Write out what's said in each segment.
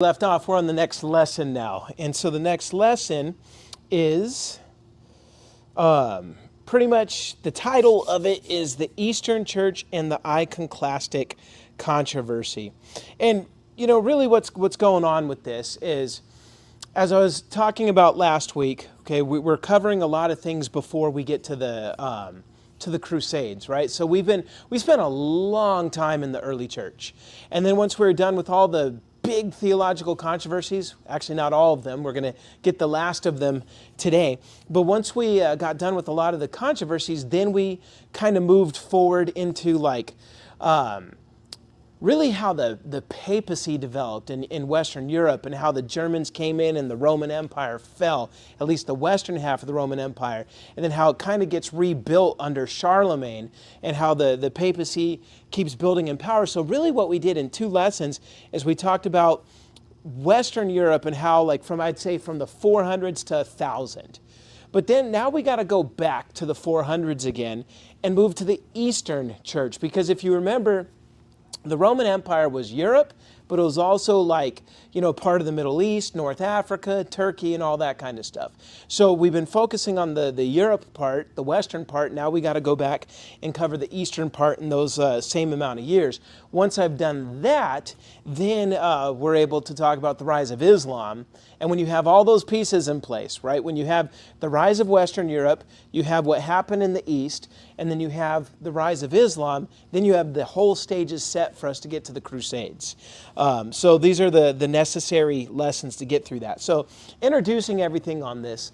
Left off, we're on the next lesson now. And so the next lesson is pretty much the title of it is The Eastern Church and the Iconoclastic Controversy. And, really what's going on with this is, as I was talking about last week, okay, we're covering a lot of things before we get to the Crusades, right? So we spent a long time in the early church. And then once we were done with all the big theological controversies, actually not all of them, we're going to get the last of them today. But once we got done with a lot of the controversies, then we kind of moved forward into really how the papacy developed in Western Europe and how the Germans came in and the Roman Empire fell, at least the western half of the Roman Empire, and then how it kind of gets rebuilt under Charlemagne and how the papacy keeps building in power. So really what we did in 2 lessons is we talked about Western Europe and how from the 400s to 1000. But then now we got to go back to the 400s again and move to the Eastern Church, because if you remember, the Roman Empire was Europe, but it was also part of the Middle East, North Africa, Turkey, and all that kind of stuff. So we've been focusing on the Europe part, the Western part. Now we got to go back and cover the Eastern part in those same amount of years. Once I've done that, then we're able to talk about the rise of Islam. And when you have all those pieces in place, right? When you have the rise of Western Europe, you have what happened in the East, and then you have the rise of Islam, then you have the whole stages set for us to get to the Crusades. So these are the necessary lessons to get through that. So introducing everything on this,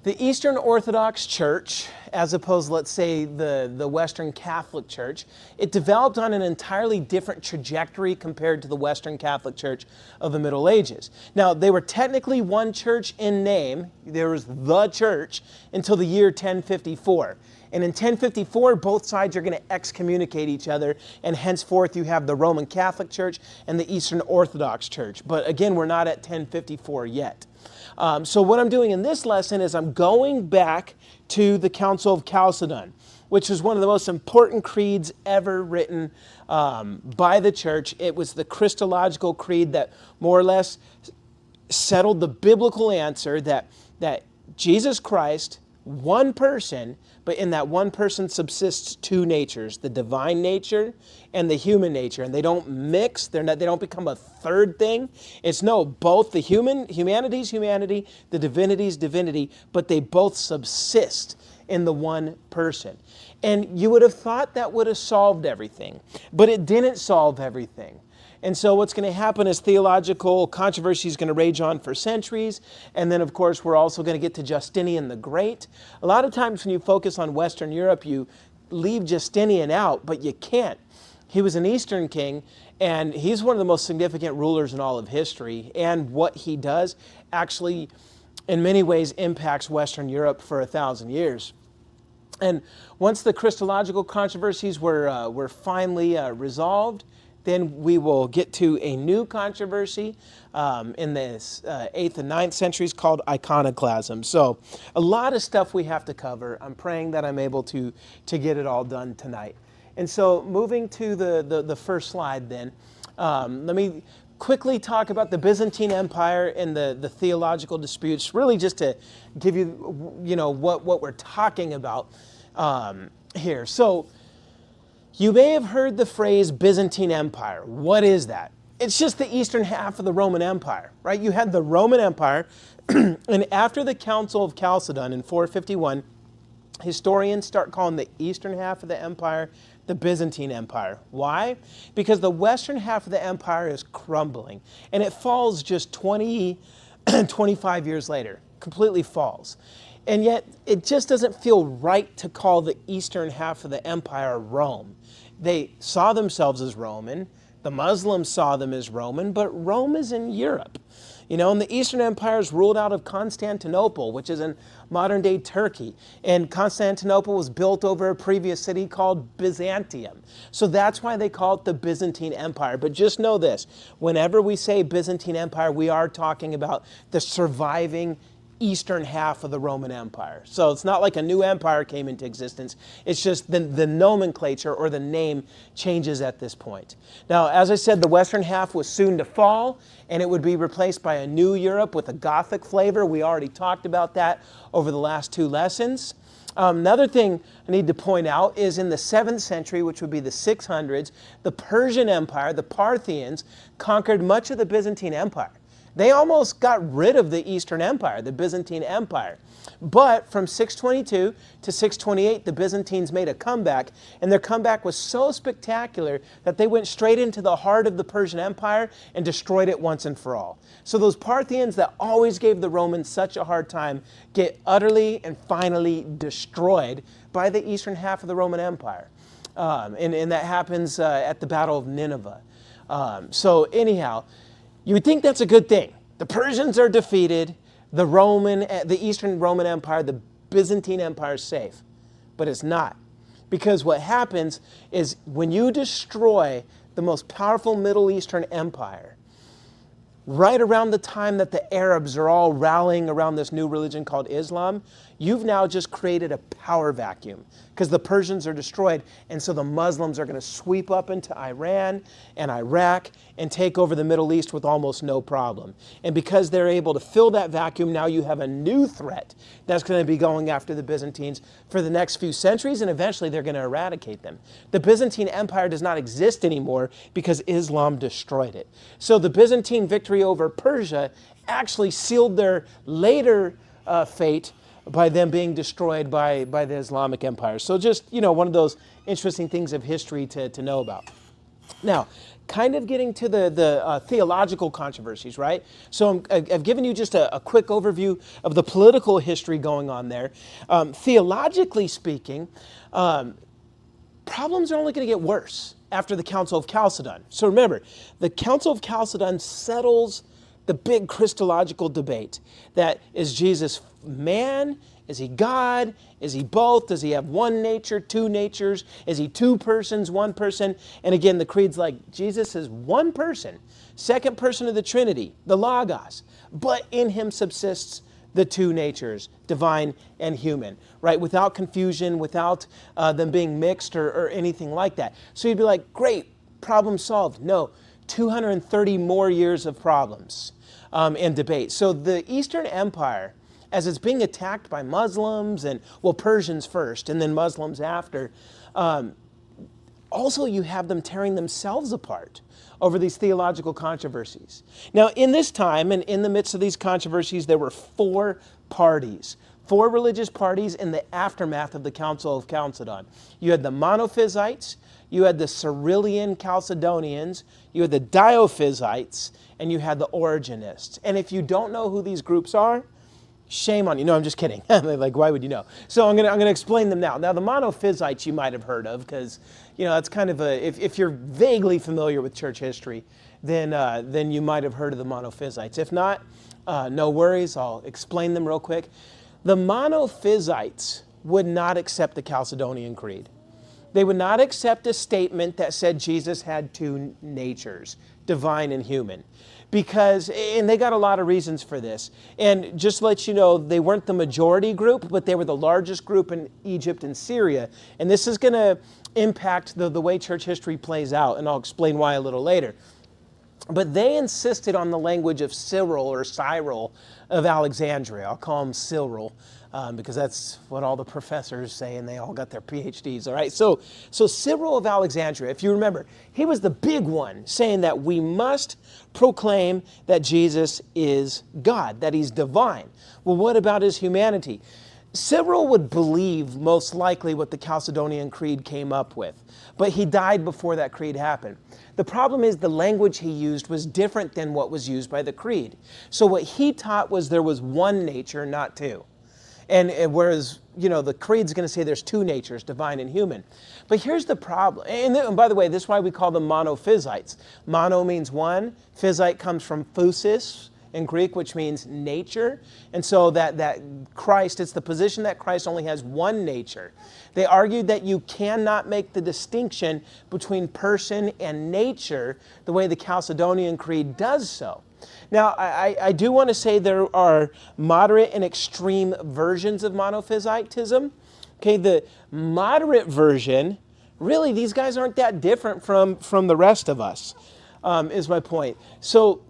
the Eastern Orthodox Church, as opposed, let's say, the Western Catholic Church, it developed on an entirely different trajectory compared to the Western Catholic Church of the Middle Ages. Now, they were technically one church in name. There was the church until the year 1054. And in 1054, both sides are going to excommunicate each other, and henceforth you have the Roman Catholic Church and the Eastern Orthodox Church. But again, we're not at 1054 yet. So what I'm doing in this lesson is I'm going back to the Council of Chalcedon, which is one of the most important creeds ever written by the church. It was the Christological creed that more or less settled the biblical answer that Jesus Christ, one person, but in that one person subsists 2 natures, the divine nature and the human nature, and they don't mix. They don't become a third thing. It's both the humanity's humanity, the divinity's divinity, but they both subsist in the one person. And you would have thought that would have solved everything, but it didn't solve everything. And so what's going to happen is theological controversy is going to rage on for centuries. And then, of course, we're also going to get to Justinian the Great. A lot of times when you focus on Western Europe, you leave Justinian out, but you can't. He was an Eastern king, and he's one of the most significant rulers in all of history. And what he does actually, in many ways, impacts Western Europe for 1,000 years. And once the Christological controversies were finally resolved, then we will get to a new controversy in the 8th and 9th centuries called Iconoclasm. So a lot of stuff we have to cover. I'm praying that I'm able to get it all done tonight. And so moving to the first slide then, let me quickly talk about the Byzantine Empire and the theological disputes, really just to give you, what we're talking about here. So you may have heard the phrase Byzantine Empire. What is that? It's just the eastern half of the Roman Empire, right? You had the Roman Empire, and after the Council of Chalcedon in 451, historians start calling the eastern half of the empire the Byzantine Empire. Why? Because the western half of the empire is crumbling, and it falls just 25 years later, completely falls. And yet, it just doesn't feel right to call the eastern half of the empire Rome. They saw themselves as Roman. The Muslims saw them as Roman, but Rome is in Europe. And the Eastern Empire is ruled out of Constantinople, which is in modern-day Turkey. And Constantinople was built over a previous city called Byzantium. So that's why they call it the Byzantine Empire. But just know this, whenever we say Byzantine Empire, we are talking about the surviving eastern half of the Roman Empire. So it's not like a new empire came into existence. It's just the nomenclature or the name changes at this point. Now, as I said, the western half was soon to fall, and it would be replaced by a new Europe with a Gothic flavor. We already talked about that over the last 2 lessons. Another thing I need to point out is in the 7th century, which would be the 600s, the Persian Empire, the Parthians, conquered much of the Byzantine Empire. They almost got rid of the Eastern Empire, the Byzantine Empire. But from 622 to 628, the Byzantines made a comeback, and their comeback was so spectacular that they went straight into the heart of the Persian Empire and destroyed it once and for all. So those Parthians that always gave the Romans such a hard time get utterly and finally destroyed by the eastern half of the Roman Empire. And that happens at the Battle of Nineveh. So anyhow, you would think that's a good thing. The Persians are defeated, the Eastern Roman Empire, the Byzantine Empire is safe. But it's not. Because what happens is when you destroy the most powerful Middle Eastern empire, right around the time that the Arabs are all rallying around this new religion called Islam, you've now just created a power vacuum because the Persians are destroyed, and so the Muslims are going to sweep up into Iran and Iraq and take over the Middle East with almost no problem. And because they're able to fill that vacuum, now you have a new threat that's going to be going after the Byzantines for the next few centuries, and eventually they're going to eradicate them. The Byzantine Empire does not exist anymore because Islam destroyed it. So the Byzantine victory over Persia actually sealed their later fate by them being destroyed by the Islamic Empire. So just, one of those interesting things of history to know about. Now, kind of getting to the theological controversies, right? So I've given you just a quick overview of the political history going on there. Theologically speaking, problems are only going to get worse after the Council of Chalcedon. So remember, the Council of Chalcedon settles the big Christological debate. That is Jesus man? Is he God? Is he both? Does he have one nature, two natures? Is he two persons, one person? And again, the creed's like, Jesus is one person, second person of the Trinity, the Logos, but in him subsists the two natures, divine and human, right? Without confusion, without them being mixed or anything like that. So you'd be like, great, problem solved. No, 230 more years of problems and debate. So the Eastern Empire, as it's being attacked by Muslims and, Persians first and then Muslims after, also you have them tearing themselves apart over these theological controversies. Now, in this time and in the midst of these controversies, there were 4 parties, 4 religious parties in the aftermath of the Council of Chalcedon. You had the Monophysites, you had the Cyrillian Chalcedonians, you had the Diophysites, and you had the Origenists. And if you don't know who these groups are, shame on you. No, I'm just kidding. Like, why would you know? So I'm gonna explain them now. Now, the Monophysites you might have heard of because, that's kind of if you're vaguely familiar with church history, then you might have heard of the Monophysites. If not, no worries. I'll explain them real quick. The Monophysites would not accept the Chalcedonian Creed. They would not accept a statement that said Jesus had two natures, divine and human. And they got a lot of reasons for this. And just to let you know, they weren't the majority group, but they were the largest group in Egypt and Syria. And this is going to impact the way church history plays out, and I'll explain why a little later. But they insisted on the language of Cyril of Alexandria. I'll call him Cyril because that's what all the professors say, and they all got their PhDs, all right? So Cyril of Alexandria, if you remember, he was the big one saying that we must proclaim that Jesus is God, that he's divine. Well, what about his humanity? Cyril would believe most likely what the Chalcedonian Creed came up with, but he died before that creed happened. The problem is the language he used was different than what was used by the creed. So what he taught was there was one nature, not two. And whereas, the creed's going to say there's two natures, divine and human. But here's the problem. And by the way, this is why we call them Monophysites. Mono means one. Physite comes from physis, in Greek, which means nature. And so that Christ, it's the position that Christ only has one nature. They argued that you cannot make the distinction between person and nature the way the Chalcedonian Creed does so. Now, I do want to say there are moderate and extreme versions of monophysitism. Okay, the moderate version, really, these guys aren't that different from the rest of us, is my point. So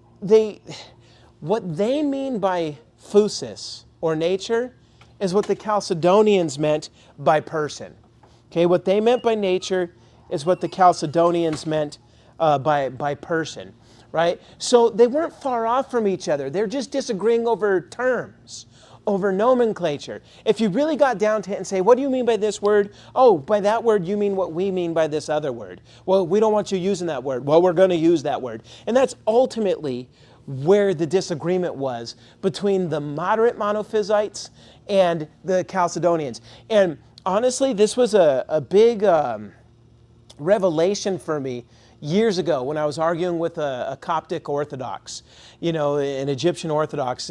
what they mean by physis, or nature, is what the Chalcedonians meant by person. Okay, what they meant by nature is what the Chalcedonians meant by person, right? So they weren't far off from each other. They're just disagreeing over terms, over nomenclature. If you really got down to it and say, what do you mean by this word? Oh, by that word you mean what we mean by this other word. Well, we don't want you using that word. Well, we're going to use that word. And that's ultimately where the disagreement was between the moderate monophysites and the Chalcedonians. And honestly, this was a big revelation for me years ago when I was arguing with a Coptic Orthodox, an Egyptian Orthodox,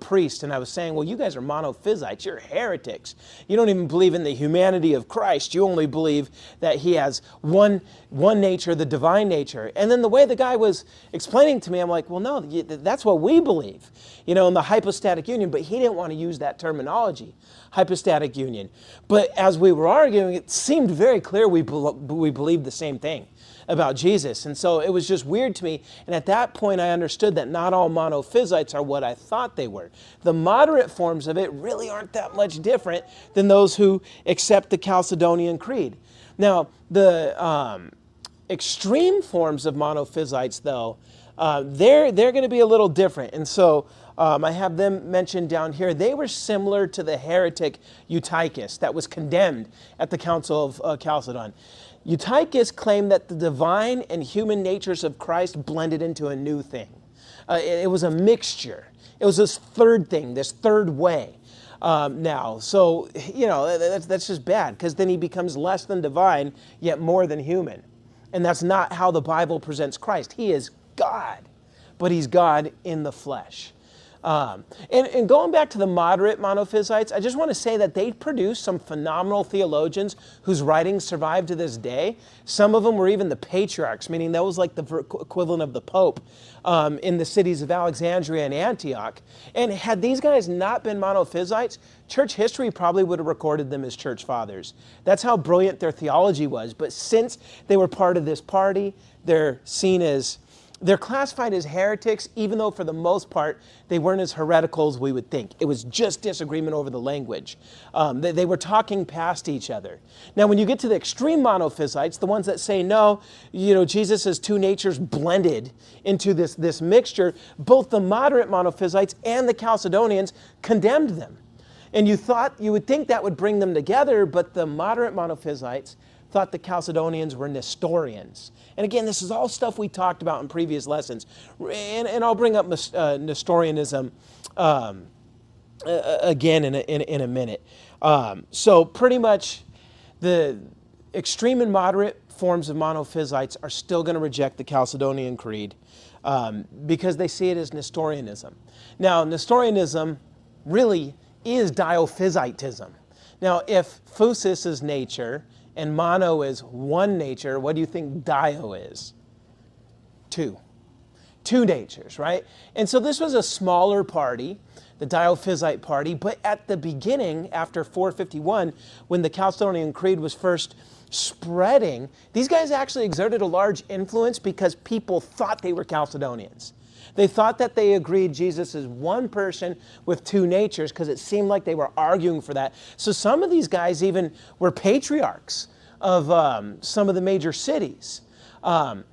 priest, and I was saying, well, you guys are monophysites, you're heretics. You don't even believe in the humanity of Christ. You only believe that he has one nature, the divine nature. And then the way the guy was explaining to me, I'm like, well, no, that's what we believe, in the hypostatic union, but he didn't want to use that terminology, hypostatic union. But as we were arguing, it seemed very clear we believed the same thing about Jesus. And so it was just weird to me. And at that point, I understood that not all monophysites are what I thought they were. The moderate forms of it really aren't that much different than those who accept the Chalcedonian Creed. Now, the extreme forms of monophysites, though, they're going to be a little different. And so I have them mentioned down here. They were similar to the heretic Eutychus that was condemned at the Council of Chalcedon. Eutychus claimed that the divine and human natures of Christ blended into a new thing. It was a mixture. It was this third thing, this third way. Now, so, that's just bad, because then he becomes less than divine, yet more than human. And that's not how the Bible presents Christ. He is God, but he's God in the flesh. And going back to the moderate monophysites, I just want to say that they produced some phenomenal theologians whose writings survive to this day. Some of them were even the patriarchs, meaning that was like the equivalent of the Pope in the cities of Alexandria and Antioch. And had these guys not been monophysites, church history probably would have recorded them as church fathers. That's how brilliant their theology was. But since they were part of this party, they're classified as heretics, even though for the most part, they weren't as heretical as we would think. It was just disagreement over the language. They were talking past each other. Now, when you get to the extreme monophysites, the ones that say, no, Jesus' two natures blended into this mixture, both the moderate monophysites and the Chalcedonians condemned them. And you would think that would bring them together, but the moderate monophysites thought the Chalcedonians were Nestorians. And again, this is all stuff we talked about in previous lessons. And I'll bring up Nestorianism again in a minute. So pretty much the extreme and moderate forms of monophysites are still going to reject the Chalcedonian Creed because they see it as Nestorianism. Now, Nestorianism really is diophysitism. Now, if physis is nature, and mono is one nature, what do you think dio is? Two natures, right? And so this was a smaller party, the Diophysite party, but at the beginning, after 451, when the Chalcedonian Creed was first spreading, these guys actually exerted a large influence because people thought they were Chalcedonians. They thought that they agreed Jesus is one person with two natures because it seemed like they were arguing for that. So some of these guys even were patriarchs of some of the major cities. And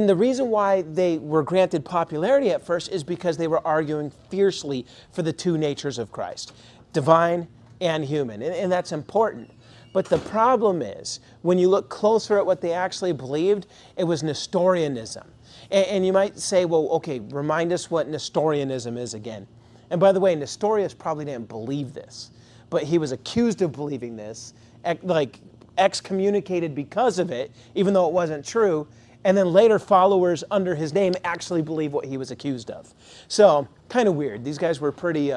the reason why they were granted popularity at first is because they were arguing fiercely for the two natures of Christ, divine and human. And that's important. But the problem is, when you look closer at what they actually believed, it was Nestorianism. And you might say, well, okay, remind us what Nestorianism is again. And by the way, Nestorius probably didn't believe this, but he was accused of believing this, like excommunicated because of it, even though it wasn't true. And then later followers under his name actually believe what he was accused of. So kind of weird. These guys were pretty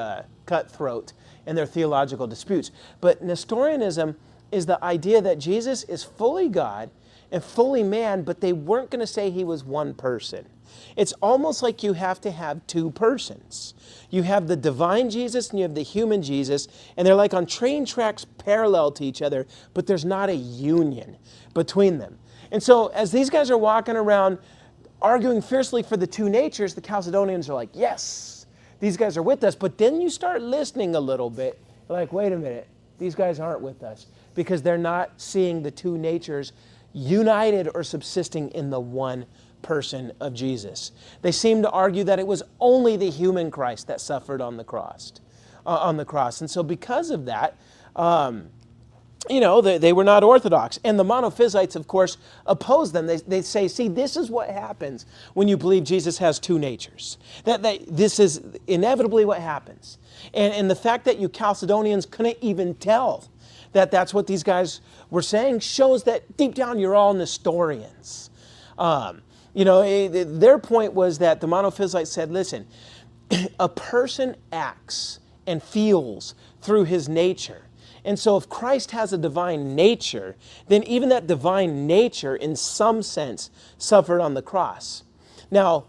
cutthroat in their theological disputes. But Nestorianism is the idea that Jesus is fully God and fully man, but they weren't going to say he was one person. It's almost like you have to have two persons. You have the divine Jesus and you have the human Jesus, and they're like on train tracks parallel to each other, but there's not a union between them. And so as these guys are walking around arguing fiercely for the two natures, the Chalcedonians are like, yes, these guys are with us. But then you start listening a little bit, like, wait a minute, these guys aren't with us, because they're not seeing the two natures united or subsisting in the one person of Jesus. They seem to argue that it was only the human Christ that suffered on the cross. And so because of that, they were not orthodox. And the monophysites, of course, oppose them. They say, see, this is what happens when you believe Jesus has two natures. This is inevitably what happens. And the fact that you Chalcedonians couldn't even tell that that's what these guys were saying shows that deep down you're all Nestorians. Their point was that the monophysites said, listen, a person acts and feels through his nature. And so if Christ has a divine nature, then even that divine nature, in some sense, suffered on the cross. Now,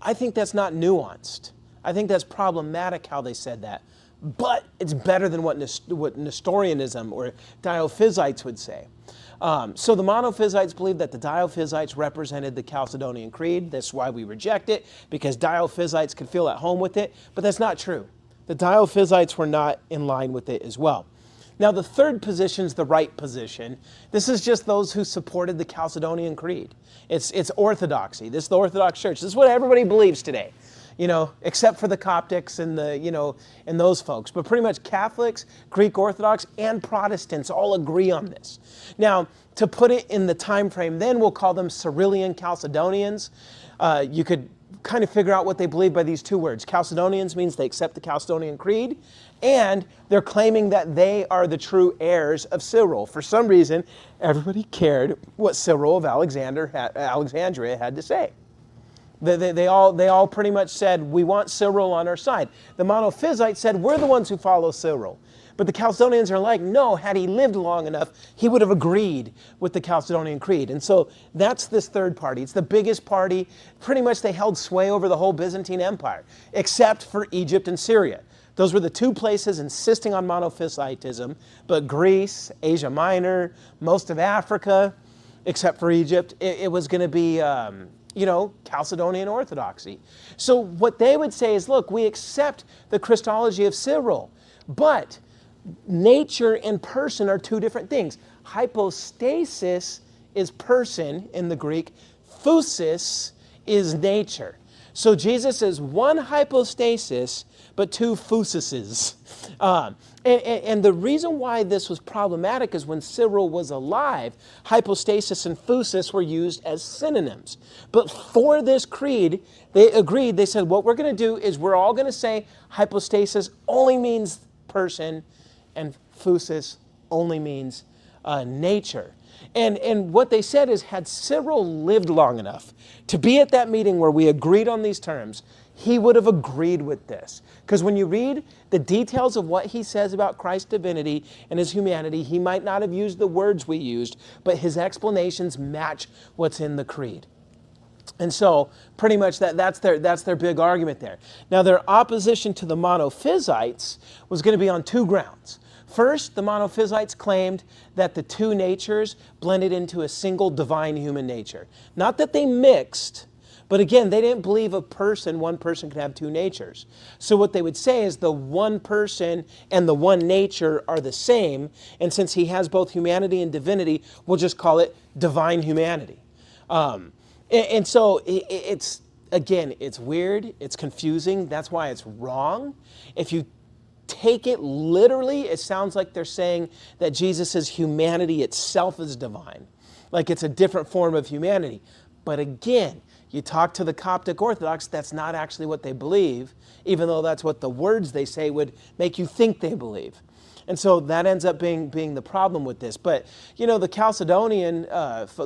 I think that's not nuanced. I think that's problematic how they said that. But it's better than what Nestorianism or Diophysites would say. So the monophysites believe that the Diophysites represented the Chalcedonian Creed. That's why we reject it, because Diophysites could feel at home with it. But that's not true. The Diophysites were not in line with it as well. Now, the third position is the right position. This is just those who supported the Chalcedonian Creed. It's orthodoxy. This is the Orthodox Church. This is what everybody believes today, except for the Coptics and and those folks. But pretty much Catholics, Greek Orthodox, and Protestants all agree on this. Now, to put it in the time frame, then we'll call them Cyrillian Chalcedonians. You could kind of figure out what they believe by these two words. Chalcedonians means they accept the Chalcedonian Creed, and they're claiming that they are the true heirs of Cyril. For some reason, everybody cared what Cyril of Alexandria had to say. They all pretty much said, we want Cyril on our side. The monophysites said, we're the ones who follow Cyril. But the Chalcedonians are like, no, had he lived long enough, he would have agreed with the Chalcedonian Creed. And so that's this third party. It's the biggest party. Pretty much they held sway over the whole Byzantine Empire, except for Egypt and Syria. Those were the two places insisting on monophysitism, but Greece, Asia Minor, most of Africa, except for Egypt, it was going to be Chalcedonian Orthodoxy. So what they would say is, look, we accept the Christology of Cyril, but nature and person are two different things. Hypostasis is person in the Greek. Phusis is nature. So Jesus is one hypostasis, but two phusises. And the reason why this was problematic is when Cyril was alive, hypostasis and phusis were used as synonyms. But for this creed, they agreed. They said, what we're going to do is we're all going to say hypostasis only means person, and phusis only means nature. And what they said is, had Cyril lived long enough to be at that meeting where we agreed on these terms, he would have agreed with this. Because when you read the details of what he says about Christ's divinity and his humanity, he might not have used the words we used, but his explanations match what's in the creed. And so pretty much that's their big argument there. Now, their opposition to the monophysites was going to be on two grounds. First, the monophysites claimed that the two natures blended into a single divine human nature. Not that they mixed, but again, they didn't believe one person could have two natures. So what they would say is the one person and the one nature are the same, and since he has both humanity and divinity, we'll just call it divine humanity. And so it's weird, it's confusing, that's why it's wrong. If you take it literally, it sounds like they're saying that Jesus' humanity itself is divine. Like it's a different form of humanity. But again, you talk to the Coptic Orthodox, that's not actually what they believe, even though that's what the words they say would make you think they believe. And so that ends up being the problem with this. But, the Chalcedonian,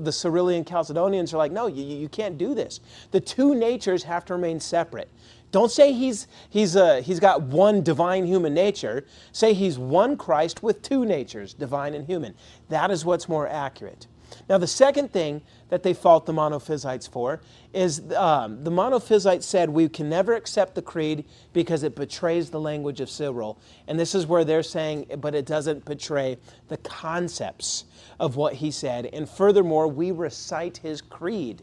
the Cyrillian Chalcedonians are like, no, you can't do this. The two natures have to remain separate. Don't say he's got one divine human nature. Say he's one Christ with two natures, divine and human. That is what's more accurate. Now, the second thing that they fault the Monophysites for is the Monophysites said we can never accept the creed because it betrays the language of Cyril. And this is where they're saying, but it doesn't betray the concepts of what he said. And furthermore, we recite his creed.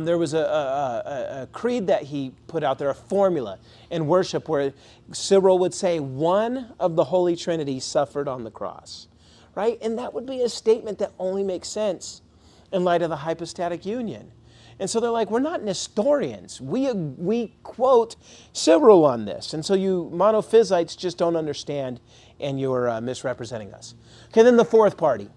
There was a creed that he put out there, a formula in worship where Cyril would say, one of the Holy Trinity suffered on the cross. Right? And that would be a statement that only makes sense in light of the hypostatic union. And so they're like, we're not Nestorians. We quote Cyril on this. And so you Monophysites just don't understand, and you're misrepresenting us. Okay, then the fourth party,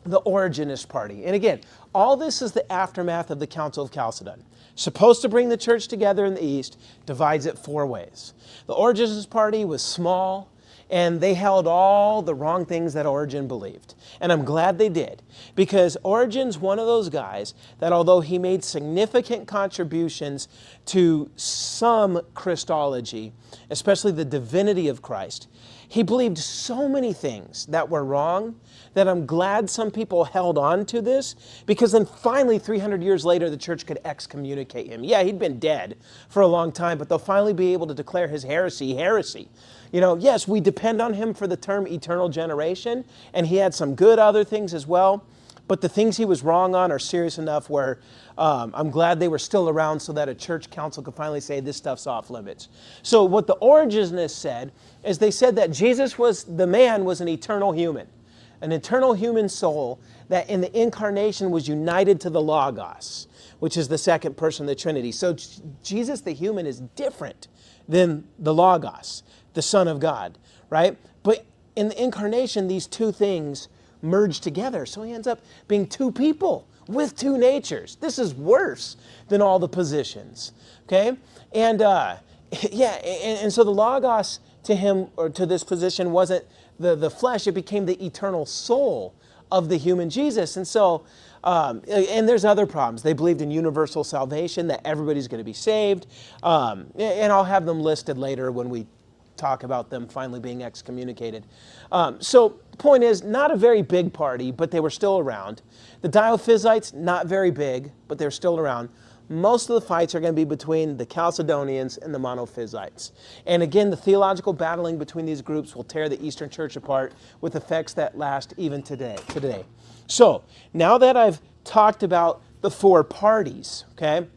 the Origenist party. And again, all this is the aftermath of the Council of Chalcedon. Supposed to bring the church together in the East, divides it four ways. The Origenist party was small, and they held all the wrong things that Origen believed. And I'm glad they did, because Origen's one of those guys that although he made significant contributions to some Christology, especially the divinity of Christ, he believed so many things that were wrong that I'm glad some people held on to this, because then finally 300 years later the church could excommunicate him. Yeah, he'd been dead for a long time, but they'll finally be able to declare his heresy. Yes, we depend on him for the term eternal generation, and he had some good other things as well, but the things he was wrong on are serious enough where I'm glad they were still around so that a church council could finally say this stuff's off limits. So what the Origenists said is they said that Jesus was an eternal human soul that in the incarnation was united to the Logos, which is the second person of the Trinity. So Jesus the human is different than the Logos, the Son of God, right? But in the incarnation, these two things merge together. So he ends up being two people with two natures. This is worse than all the positions, okay? And and so the Logos to him, or to this position, wasn't the flesh, it became the eternal soul of the human Jesus. And so, and there's other problems. They believed in universal salvation, that everybody's going to be saved. And I'll have them listed later when we talk about them finally being excommunicated. So the point is, not a very big party, but they were still around. The Diophysites, not very big, but they're still around. Most of the fights are going to be between the Chalcedonians and the Monophysites. And again, the theological battling between these groups will tear the Eastern Church apart with effects that last even today. So, now that I've talked about the four parties, okay,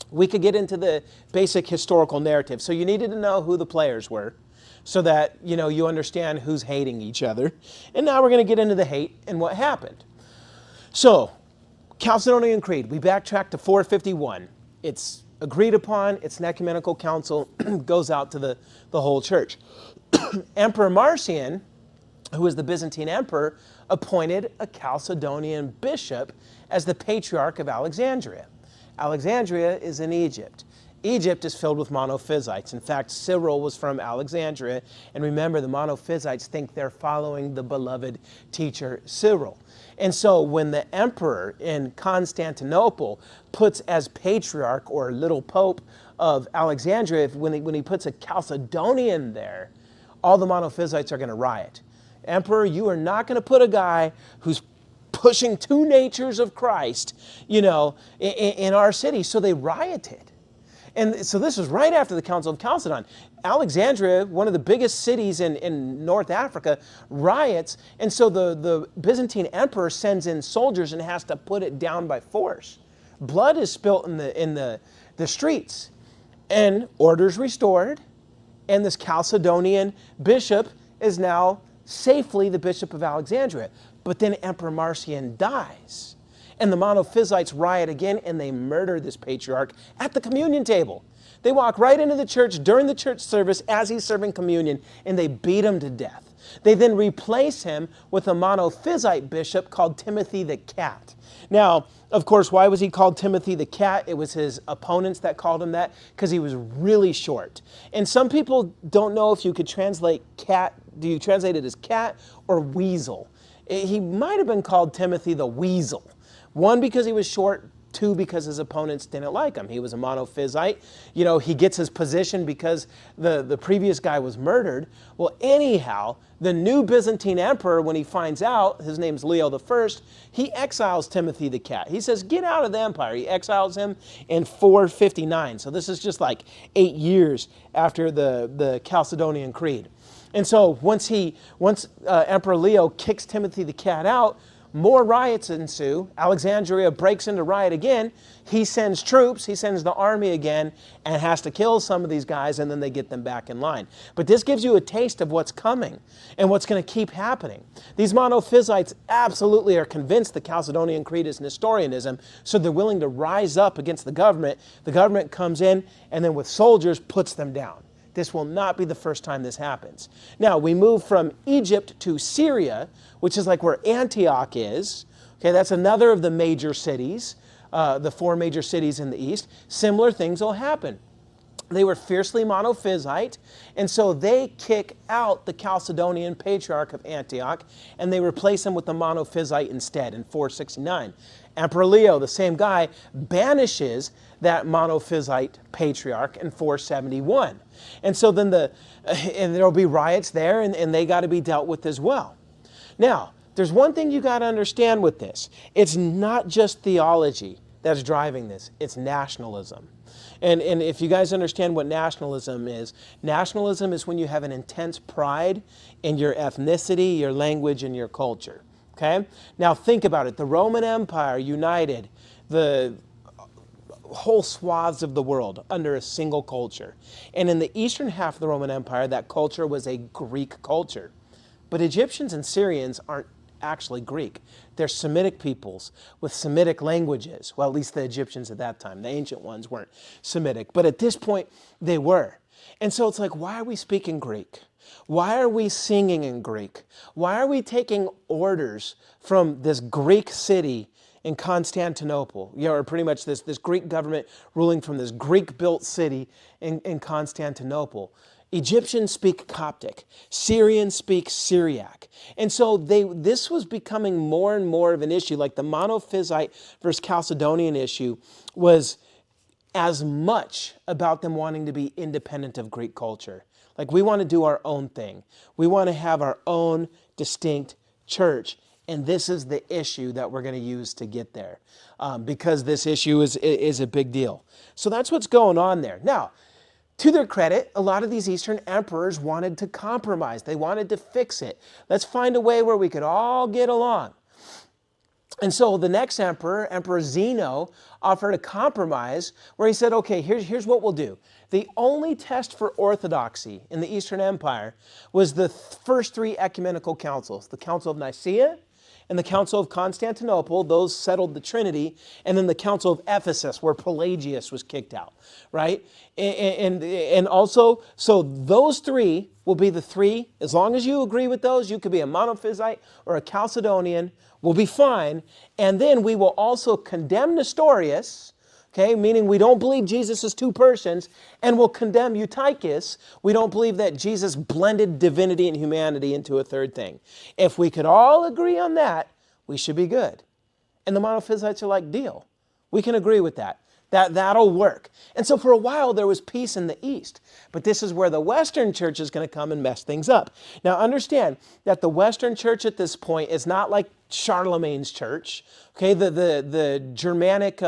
we could get into the basic historical narrative. So you needed to know who the players were so that, you understand who's hating each other. And now we're going to get into the hate and what happened. So, Chalcedonian Creed, we backtrack to 451. It's agreed upon, it's an ecumenical council, goes out to the whole church. Emperor Marcion, who was the Byzantine emperor, appointed a Chalcedonian bishop as the Patriarch of Alexandria. Alexandria is in Egypt. Egypt is filled with Monophysites. In fact, Cyril was from Alexandria, and remember, the Monophysites think they're following the beloved teacher Cyril. And so when the emperor in Constantinople puts as patriarch or little pope of Alexandria, when he puts a Chalcedonian there, all the Monophysites are going to riot. Emperor, you are not going to put a guy who's pushing two natures of Christ, in our city. So they rioted. And so this was right after the Council of Chalcedon. Alexandria, one of the biggest cities in North Africa, riots. And so the Byzantine emperor sends in soldiers and has to put it down by force. Blood is spilt in the streets. And order's restored. And this Chalcedonian bishop is now safely the bishop of Alexandria. But then Emperor Marcion dies. And the Monophysites riot again, and they murder this patriarch at the communion table. They walk right into the church during the church service as he's serving communion, and they beat him to death. They then replace him with a Monophysite bishop called Timothy the Cat. Now, of course, why was he called Timothy the Cat? It was his opponents that called him that because he was really short. And some people don't know if you could translate cat do you translate it as cat or weasel? He might have been called Timothy the Weasel. One, because he was short. Two, because his opponents didn't like him. He was a monophysite. He gets his position because the previous guy was murdered. Well, anyhow, the new Byzantine emperor, when he finds out, his name's Leo I, he exiles Timothy the cat. He says, get out of the empire. He exiles him in 459. So this is just like 8 years after the Chalcedonian Creed. And so once Emperor Leo kicks Timothy the cat out, more riots ensue. Alexandria breaks into riot again. He sends troops, he sends the army again, and has to kill some of these guys, and then they get them back in line. But this gives you a taste of what's coming and what's going to keep happening. These monophysites absolutely are convinced the Chalcedonian Creed is Nestorianism, so they're willing to rise up against the government. The government comes in, and then with soldiers puts them down. This will not be the first time this happens. Now, we move from Egypt to Syria, which is like where Antioch is. Okay, that's another of the major cities, the 4 major cities in the east. Similar things will happen. They were fiercely monophysite, and so they kick out the Chalcedonian patriarch of Antioch, and they replace him with the monophysite instead in 469. Emperor Leo, the same guy, banishes that monophysite patriarch in 471. And so then and there'll be riots there, and they got to be dealt with as well. Now, there's one thing you got to understand with this. It's not just theology that's driving this. It's nationalism. And if you guys understand what nationalism is when you have an intense pride in your ethnicity, your language, and your culture. Okay? Now think about it. The Roman Empire united the whole swaths of the world under a single culture. And in the eastern half of the Roman Empire, that culture was a Greek culture. But Egyptians and Syrians aren't actually Greek. They're Semitic peoples with Semitic languages. Well, at least the Egyptians at that time. The ancient ones weren't Semitic. But at this point, they were. And so it's like, why are we speaking Greek? Why are we singing in Greek? Why are we taking orders from this Greek city in Constantinople? Or pretty much this Greek government ruling from this Greek-built city in Constantinople. Egyptians speak Coptic. Syrians speak Syriac. And so this was becoming more and more of an issue. Like the monophysite versus Chalcedonian issue was as much about them wanting to be independent of Greek culture. Like we want to do our own thing. We want to have our own distinct church. And this is the issue that we're going to use to get there. Because this issue is a big deal. So that's what's going on there. Now, to their credit, a lot of these Eastern emperors wanted to compromise. They wanted to fix it. Let's find a way where we could all get along. And so the next emperor, Emperor Zeno, offered a compromise where he said, okay, here's what we'll do. The only test for orthodoxy in the Eastern Empire was the first 3 ecumenical councils, the Council of Nicaea and the Council of Constantinople. Those settled the Trinity, and then the Council of Ephesus, where Pelagius was kicked out, right? And also, so those 3 will be the 3. As long as you agree with those, you could be a monophysite or a Chalcedonian, will be fine. And then we will also condemn Nestorius, okay, meaning we don't believe Jesus is 2 persons, and we'll condemn Eutychus. We don't believe that Jesus blended divinity and humanity into a third thing. If we could all agree on that, we should be good. And the monophysites are like, deal. We can agree with that. That'll work. And so for a while there was peace in the East. But this is where the Western church is going to come and mess things up. Now understand that the Western church at this point is not like Charlemagne's church. Okay, the Germanic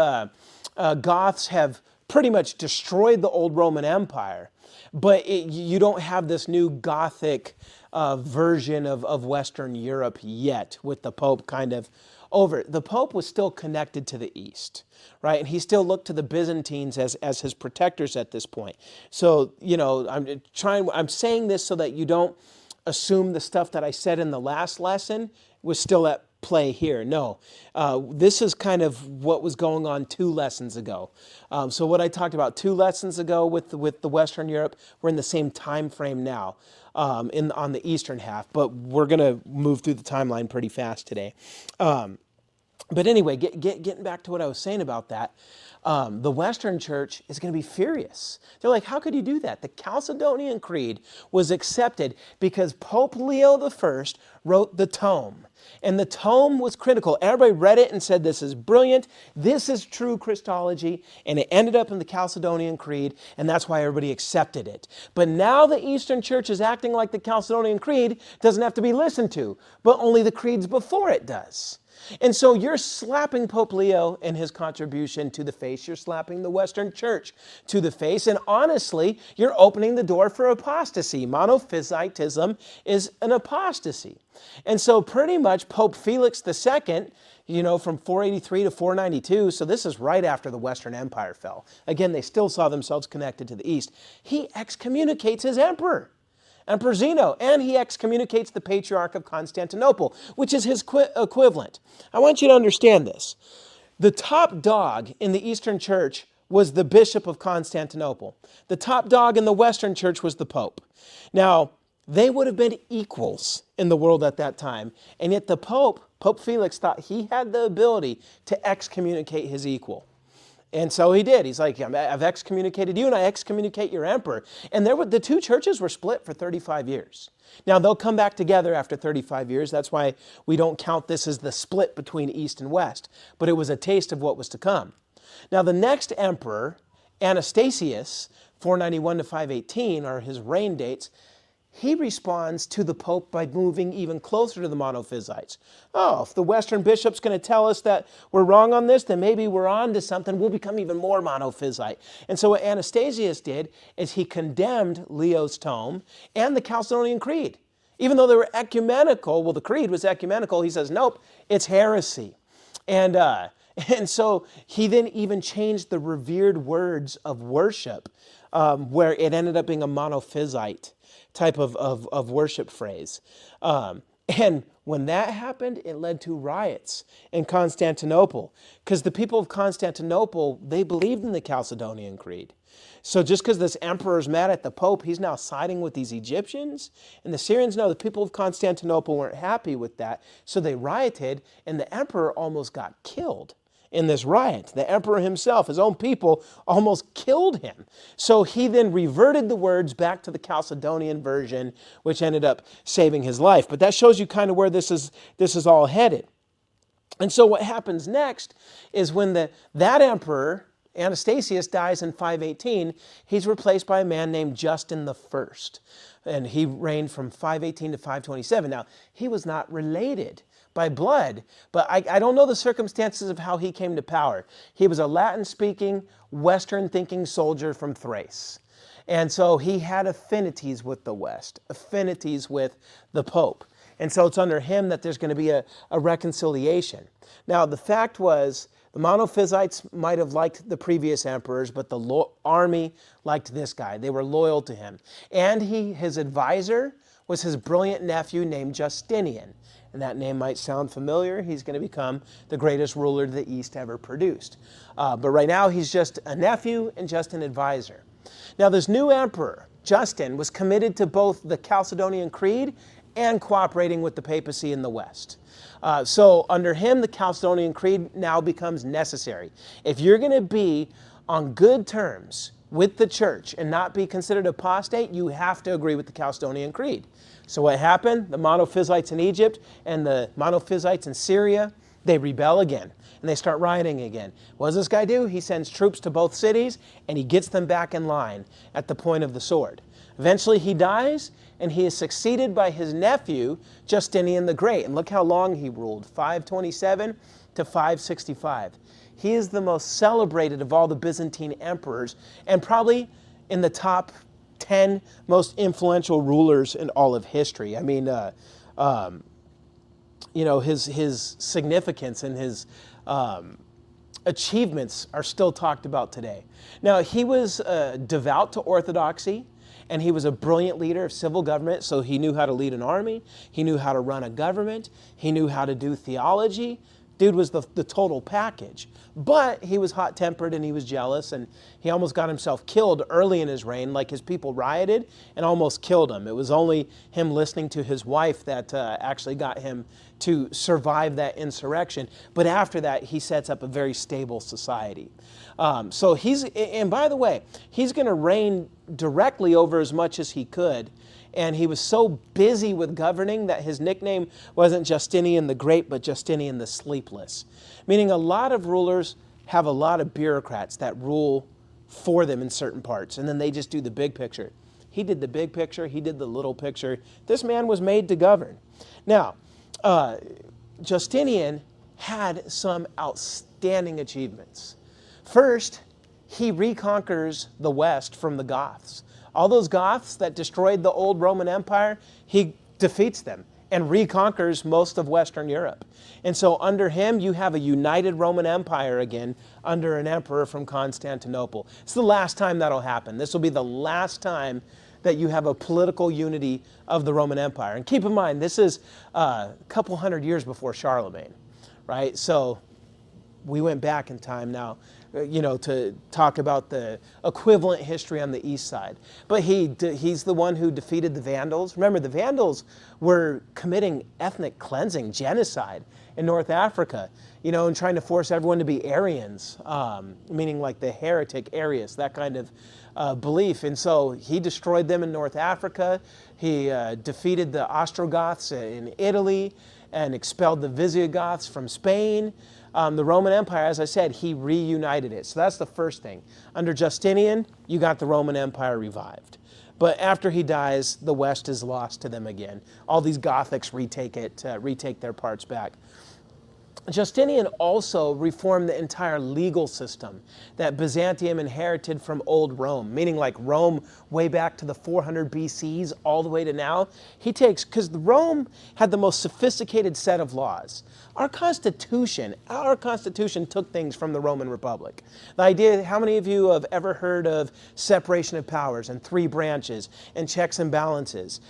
Goths have pretty much destroyed the old Roman Empire. But you don't have this new Gothic version of Western Europe yet, with the Pope kind of over it. The Pope was still connected to the East, right? And he still looked to the Byzantines as his protectors at this point. So, I'm saying this so that you don't assume the stuff that I said in the last lesson was still at play here. No, this is kind of what was going on 2 lessons ago. So what I talked about 2 lessons ago with the Western Europe, we're in the same time frame now on the Eastern half, but we're going to move through the timeline pretty fast today. But anyway, getting back to what I was saying about that, the Western Church is going to be furious. They're like, how could you do that? The Chalcedonian Creed was accepted because Pope Leo I wrote the tome. And the tome was critical. Everybody read it and said, this is brilliant. This is true Christology. And it ended up in the Chalcedonian Creed, and that's why everybody accepted it. But now the Eastern Church is acting like the Chalcedonian Creed doesn't have to be listened to, but only the creeds before it does. And so you're slapping Pope Leo and his contribution to the face. You're slapping the Western Church to the face. And honestly, you're opening the door for apostasy. Monophysitism is an apostasy. And so pretty much Pope Felix II, from 483 to 492, so this is right after the Western Empire fell. Again, they still saw themselves connected to the East. He excommunicates his emperor. Emperor Zeno, and he excommunicates the Patriarch of Constantinople, which is his equivalent. I want you to understand this. The top dog in the Eastern Church was the Bishop of Constantinople. The top dog in the Western Church was the Pope. Now, they would have been equals in the world at that time, and yet the Pope Felix, thought he had the ability to excommunicate his equal. And so he did. He's like, I've excommunicated you and I excommunicate your emperor. And the two churches were split for 35 years. Now they'll come back together after 35 years. That's why we don't count this as the split between East and West. But it was a taste of what was to come. Now the next emperor, Anastasius, 491 to 518 are his reign dates. He responds to the Pope by moving even closer to the Monophysites. Oh, if the Western bishop's going to tell us that we're wrong on this, then maybe we're on to something. We'll become even more Monophysite. And so what Anastasius did is he condemned Leo's tome and the Chalcedonian Creed. Even though they were ecumenical, well, the creed was ecumenical, he says, nope, it's heresy. And so he then even changed the revered words of worship, where it ended up being a Monophysite type of worship phrase. And when that happened, it led to riots in Constantinople, because the people of Constantinople, they believed in the Chalcedonian Creed. So just because this emperor's mad at the Pope, he's now siding with these Egyptians. And the Syrians know the people of Constantinople weren't happy with that, so they rioted, and the emperor almost got killed in this riot. The emperor himself, his own people, almost killed him. So he then reverted the words back to the Chalcedonian version, which ended up saving his life. But that shows you kind of where this is all headed. And so what happens next is when that emperor, Anastasius, dies in 518, he's replaced by a man named Justin I. And he reigned from 518 to 527. Now, he was not related by blood, but I don't know the circumstances of how he came to power. He was a Latin-speaking, Western-thinking soldier from Thrace. And so he had affinities with the West, affinities with the Pope. And so it's under him that there's going to be a reconciliation. Now, the fact was, the Monophysites might have liked the previous emperors, but the army liked this guy. They were loyal to him. And his advisor was his brilliant nephew named Justinian. And that name might sound familiar. He's going to become the greatest ruler the East ever produced. But right now, he's just a nephew and just an advisor. Now, this new emperor, Justin, was committed to both the Chalcedonian Creed and cooperating with the papacy in the West. So under him, the Chalcedonian Creed now becomes necessary. If you're going to be on good terms with the church and not be considered apostate, you have to agree with the Chalcedonian Creed. So what happened? The Monophysites in Egypt and the Monophysites in Syria, they rebel again, and they start rioting again. What does this guy do? He sends troops to both cities, and he gets them back in line at the point of the sword. Eventually he dies, and he is succeeded by his nephew, Justinian the Great. And look how long he ruled, 527 to 565. He is the most celebrated of all the Byzantine emperors, and probably in the top 10 most influential rulers in all of history. I mean, his significance and his achievements are still talked about today. Now, he was devout to orthodoxy, and he was a brilliant leader of civil government, so he knew how to lead an army, he knew how to run a government, he knew how to do theology, Dude was the total package. But he was hot-tempered and he was jealous, and he almost got himself killed early in his reign. Like, his people rioted and almost killed him. It was only him listening to his wife that actually got him to survive that insurrection. But after that, he sets up a very stable society. So and by the way, he's going to reign directly over as much as he could. And he was so busy with governing that his nickname wasn't Justinian the Great, but Justinian the Sleepless. Meaning a lot of rulers have a lot of bureaucrats that rule for them in certain parts, and then they just do the big picture. He did the big picture, he did the little picture. This man was made to govern. Now, Justinian had some outstanding achievements. First, he reconquers the West from the Goths. All those Goths that destroyed the old Roman Empire, he defeats them and reconquers most of Western Europe. And so under him, you have a united Roman Empire again under an emperor from Constantinople. It's the last time that'll happen. This will be the last time that you have a political unity of the Roman Empire. And keep in mind, this is a couple hundred years before Charlemagne, right? So we went back in time now, to talk about the equivalent history on the east side. But he's the one who defeated the Vandals. Remember, the Vandals were committing ethnic cleansing, genocide in North Africa, and trying to force everyone to be Arians, meaning like the heretic Arius, that kind of belief. And so he destroyed them in North Africa. He defeated the Ostrogoths in Italy and expelled the Visigoths from Spain. The Roman Empire, as I said, he reunited it. So that's the first thing. Under Justinian, you got the Roman Empire revived. But after he dies, the West is lost to them again. All these Gothics retake their parts back. Justinian also reformed the entire legal system that Byzantium inherited from old Rome, meaning like Rome way back to the 400 BCs all the way to now. Because Rome had the most sophisticated set of laws. Our Constitution took things from the Roman Republic. The idea, how many of you have ever heard of separation of powers and 3 branches and checks and balances?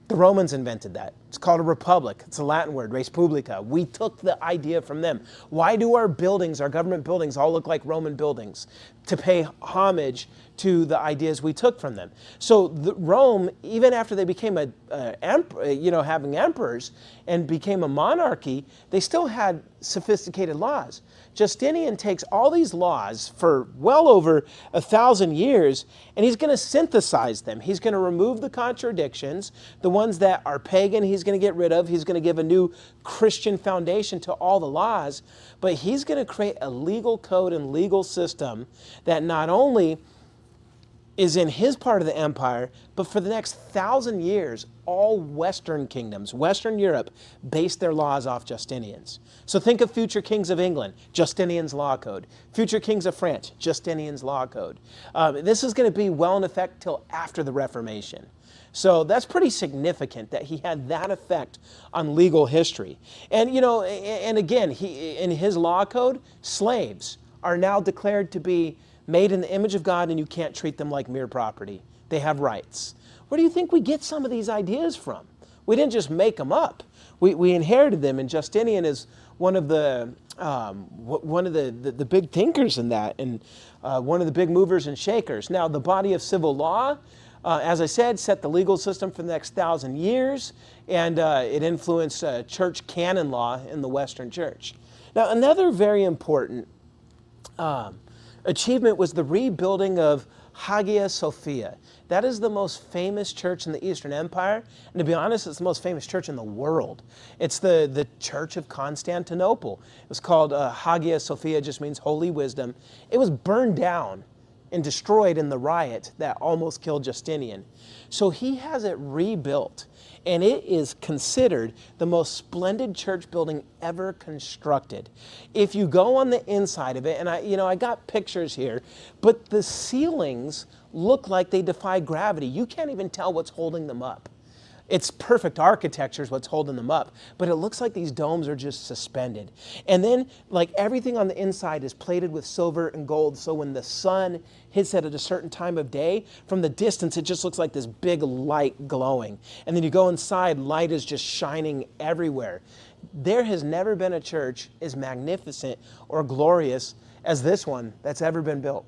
The Romans invented that. It's called a republic. It's a Latin word, res publica. We took the idea from them. Why do our buildings, our government buildings, all look like Roman buildings? To pay homage to the ideas we took from them. So Rome, even after they became having emperors and became a monarchy, they still had sophisticated laws. Justinian takes all these laws for well over 1,000 years, and he's going to synthesize them. He's going to remove the contradictions, the ones that are pagan, he's going to get rid of. He's going to give a new Christian foundation to all the laws, but he's going to create a legal code and legal system that not only is in his part of the empire, but for the next 1,000 years, all Western kingdoms, Western Europe, based their laws off Justinian's. So think of future kings of England, Justinian's law code. Future kings of France, Justinian's law code. This is going to be well in effect till after the Reformation. So that's pretty significant that he had that effect on legal history. And, and again, in his law code, slaves are now declared to be made in the image of God, and you can't treat them like mere property. They have rights. Where do you think we get some of these ideas from? We didn't just make them up. We inherited them, and Justinian is one of the big thinkers in that, and one of the big movers and shakers. Now, the body of civil law, as I said, set the legal system for the next 1,000 years, and it influenced church canon law in the Western Church. Now, another very important achievement was the rebuilding of Hagia Sophia. That is the most famous church in the Eastern Empire, and to be honest, it's the most famous church in the world. It's the Church of Constantinople. It was called Hagia Sophia, just means holy wisdom. It was burned down and destroyed in the riot that almost killed Justinian. So he has it rebuilt, and it is considered the most splendid church building ever constructed. If you go on the inside of it, and I got pictures here, but the ceilings look like they defy gravity. You can't even tell what's holding them up. It's perfect architecture is what's holding them up, but it looks like these domes are just suspended. And then, like, everything on the inside is plated with silver and gold, so when the sun hits it at a certain time of day, from the distance it just looks like this big light glowing. And then you go inside, light is just shining everywhere. there has never been a church as magnificent or glorious as this one that's ever been built.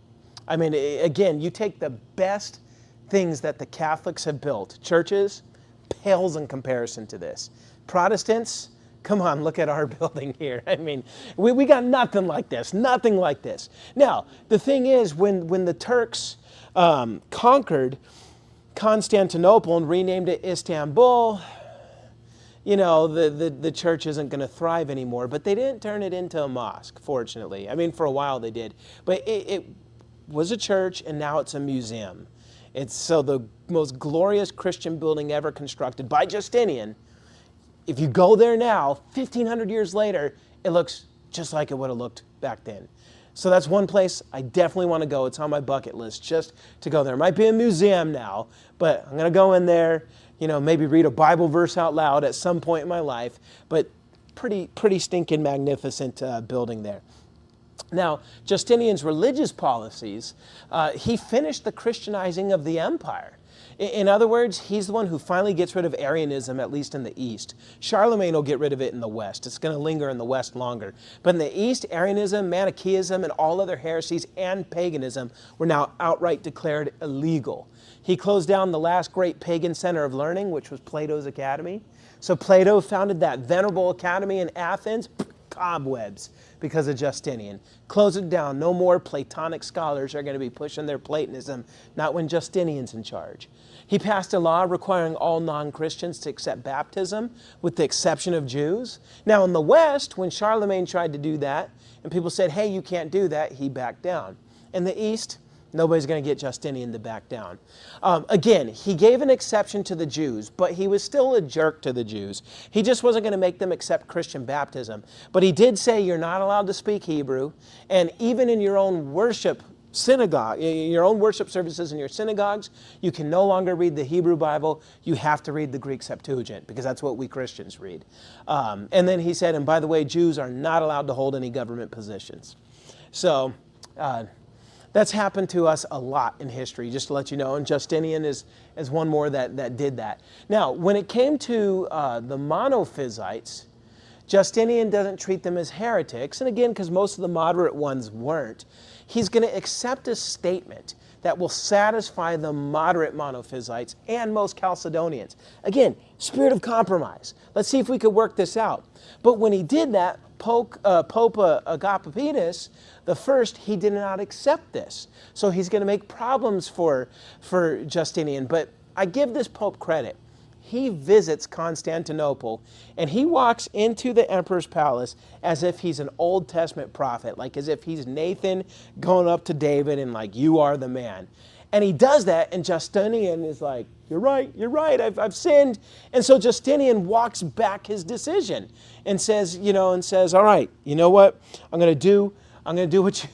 I mean, again, you take the best things that the Catholics have built. Churches, pales in comparison to this. Protestants, come on, look at our building here. I mean, we got nothing like this, nothing like this. Now, the thing is, when the Turks conquered Constantinople and renamed it Istanbul, you know, the church isn't going to thrive anymore. But they didn't turn it into a mosque, fortunately. I mean, for a while they did. But it was a church, and now it's a museum. It's so the most glorious Christian building ever constructed by Justinian. If you go there now, 1,500 years later, it looks just like it would have looked back then. So that's one place I definitely want to go. It's on my bucket list just to go there. It might be a museum now, but I'm going to go in there, you know, maybe read a Bible verse out loud at some point in my life, but pretty stinking magnificent building there. Now, Justinian's religious policies, he finished the Christianizing of the empire. In other words, he's the one who finally gets rid of Arianism, at least in the East. Charlemagne will get rid of it in the West. It's going to linger in the West longer. But in the East, Arianism, Manichaeism, and all other heresies and paganism were now outright declared illegal. He closed down the last great pagan center of learning, which was Plato's Academy. So Plato founded that venerable academy in Athens. Cobwebs because of Justinian. Close it down. No more Platonic scholars are going to be pushing their Platonism, not when Justinian's in charge. He passed a law requiring all non-Christians to accept baptism, with the exception of Jews. Now in the West, when Charlemagne tried to do that, and people said, hey, you can't do that, he backed down. In the East, nobody's going to get Justinian to back down. Again, he gave an exception to the Jews, but he was still a jerk to the Jews. He just wasn't going to make them accept Christian baptism. But he did say you're not allowed to speak Hebrew, and even in your own worship synagogue, your own worship services in your synagogues, you can no longer read the Hebrew Bible. You have to read the Greek Septuagint, because that's what we Christians read. And then he said, and by the way, Jews are not allowed to hold any government positions. So, that's happened to us a lot in history, just to let you know, and Justinian is one more that did that. Now, when it came to the monophysites, Justinian doesn't treat them as heretics, and again, because most of the moderate ones weren't, he's going to accept a statement that will satisfy the moderate monophysites and most Chalcedonians. Again, spirit of compromise. Let's see if we could work this out. But when he did that, Pope Agapetus the first, he did not accept this. So he's going to make problems for Justinian. But I give this Pope credit. He visits Constantinople, and he walks into the emperor's palace as if he's an Old Testament prophet, like as if he's Nathan going up to David and like, you are the man. And he does that, and Justinian is like, you're right, I've sinned. And so Justinian walks back his decision and says, all right, you know what? I'm going to do what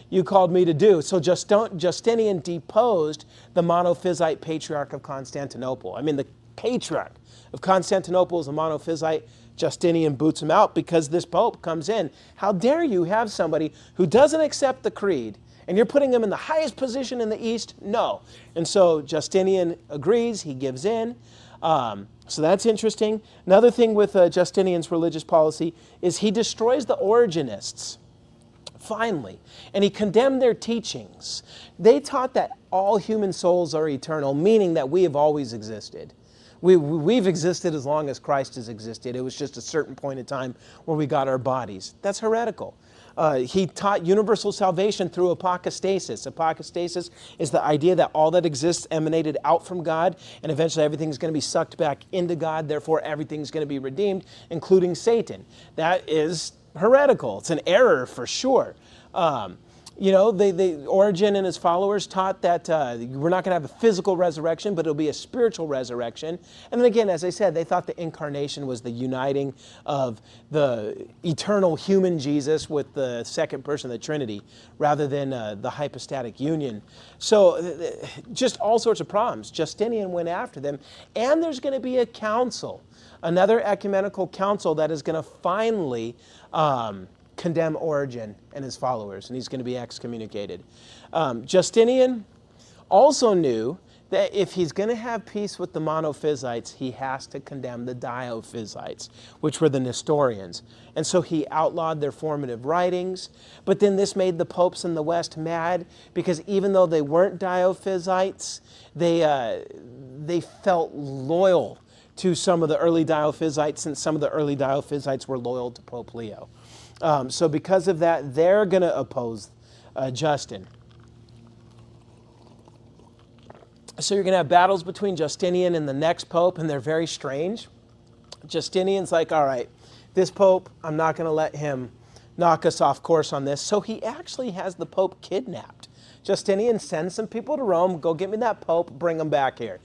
you called me to do. So Justinian deposed the monophysite patriarch of Constantinople. I mean, the patriarch of Constantinople is a monophysite. Justinian boots him out because this pope comes in. How dare you have somebody who doesn't accept the creed, and you're putting him in the highest position in the East? No. And so Justinian agrees, he gives in. So that's interesting. Another thing with Justinian's religious policy is he destroys the Origenists, finally. And he condemned their teachings. They taught that all human souls are eternal, meaning that we have always existed. We've existed as long as Christ has existed. It was just a certain point in time where we got our bodies. That's heretical. He taught universal salvation through apocastasis. Apocastasis is the idea that all that exists emanated out from God, and eventually everything's going to be sucked back into God. Therefore, everything's going to be redeemed, including Satan. That is heretical. It's an error for sure. Origen and his followers taught that we're not going to have a physical resurrection, but it'll be a spiritual resurrection. And then again, as I said, they thought the incarnation was the uniting of the eternal human Jesus with the second person of the Trinity, rather than the hypostatic union. So just all sorts of problems. Justinian went after them, and there's going to be a council, another ecumenical council that is going to finally condemn Origen and his followers, and he's going to be excommunicated. Justinian also knew that if he's going to have peace with the monophysites, he has to condemn the diophysites, which were the Nestorians. And so he outlawed their formative writings. But then this made the popes in the West mad, because even though they weren't diophysites, they felt loyal to some of the early diophysites, since some of the early diophysites were loyal to Pope Leo. So because of that, they're going to oppose Justin. So you're going to have battles between Justinian and the next pope, and they're very strange. Justinian's like, all right, this pope, I'm not going to let him knock us off course on this. So he actually has the pope kidnapped. Justinian sends some people to Rome, go get me that pope, bring him back here.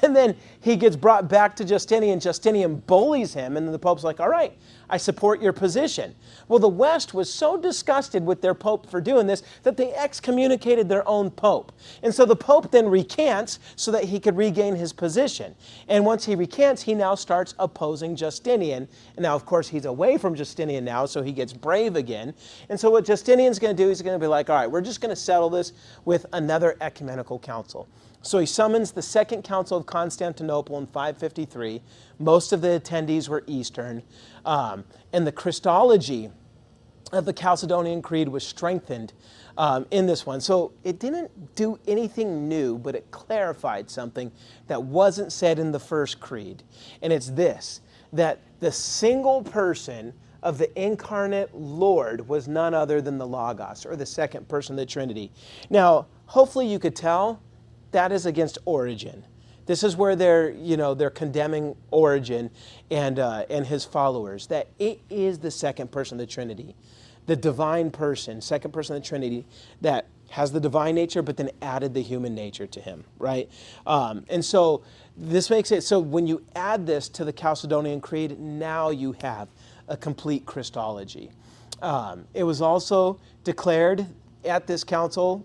And then he gets brought back to Justinian. Justinian bullies him, and then the pope's like, all right, I support your position. Well, the West was so disgusted with their pope for doing this that they excommunicated their own pope. And so the pope then recants so that he could regain his position. And once he recants, he now starts opposing Justinian. And now, of course, he's away from Justinian now, so he gets brave again. And so what Justinian's going to do, he's going to be like, all right, we're just going to settle this with another ecumenical council. So he summons the Second Council of Constantinople in 553. Most of the attendees were Eastern. And the Christology of the Chalcedonian Creed was strengthened in this one. So it didn't do anything new, but it clarified something that wasn't said in the first creed. And it's this, that the single person of the incarnate Lord was none other than the Logos, or the second person of the Trinity. Now, hopefully you could tell that is against Origen. This is where they're condemning Origen and his followers, that it is the second person of the Trinity, the divine person, second person of the Trinity, that has the divine nature, but then added the human nature to him, right? And so this makes it, so when you add this to the Chalcedonian Creed, now you have a complete Christology. It was also declared at this council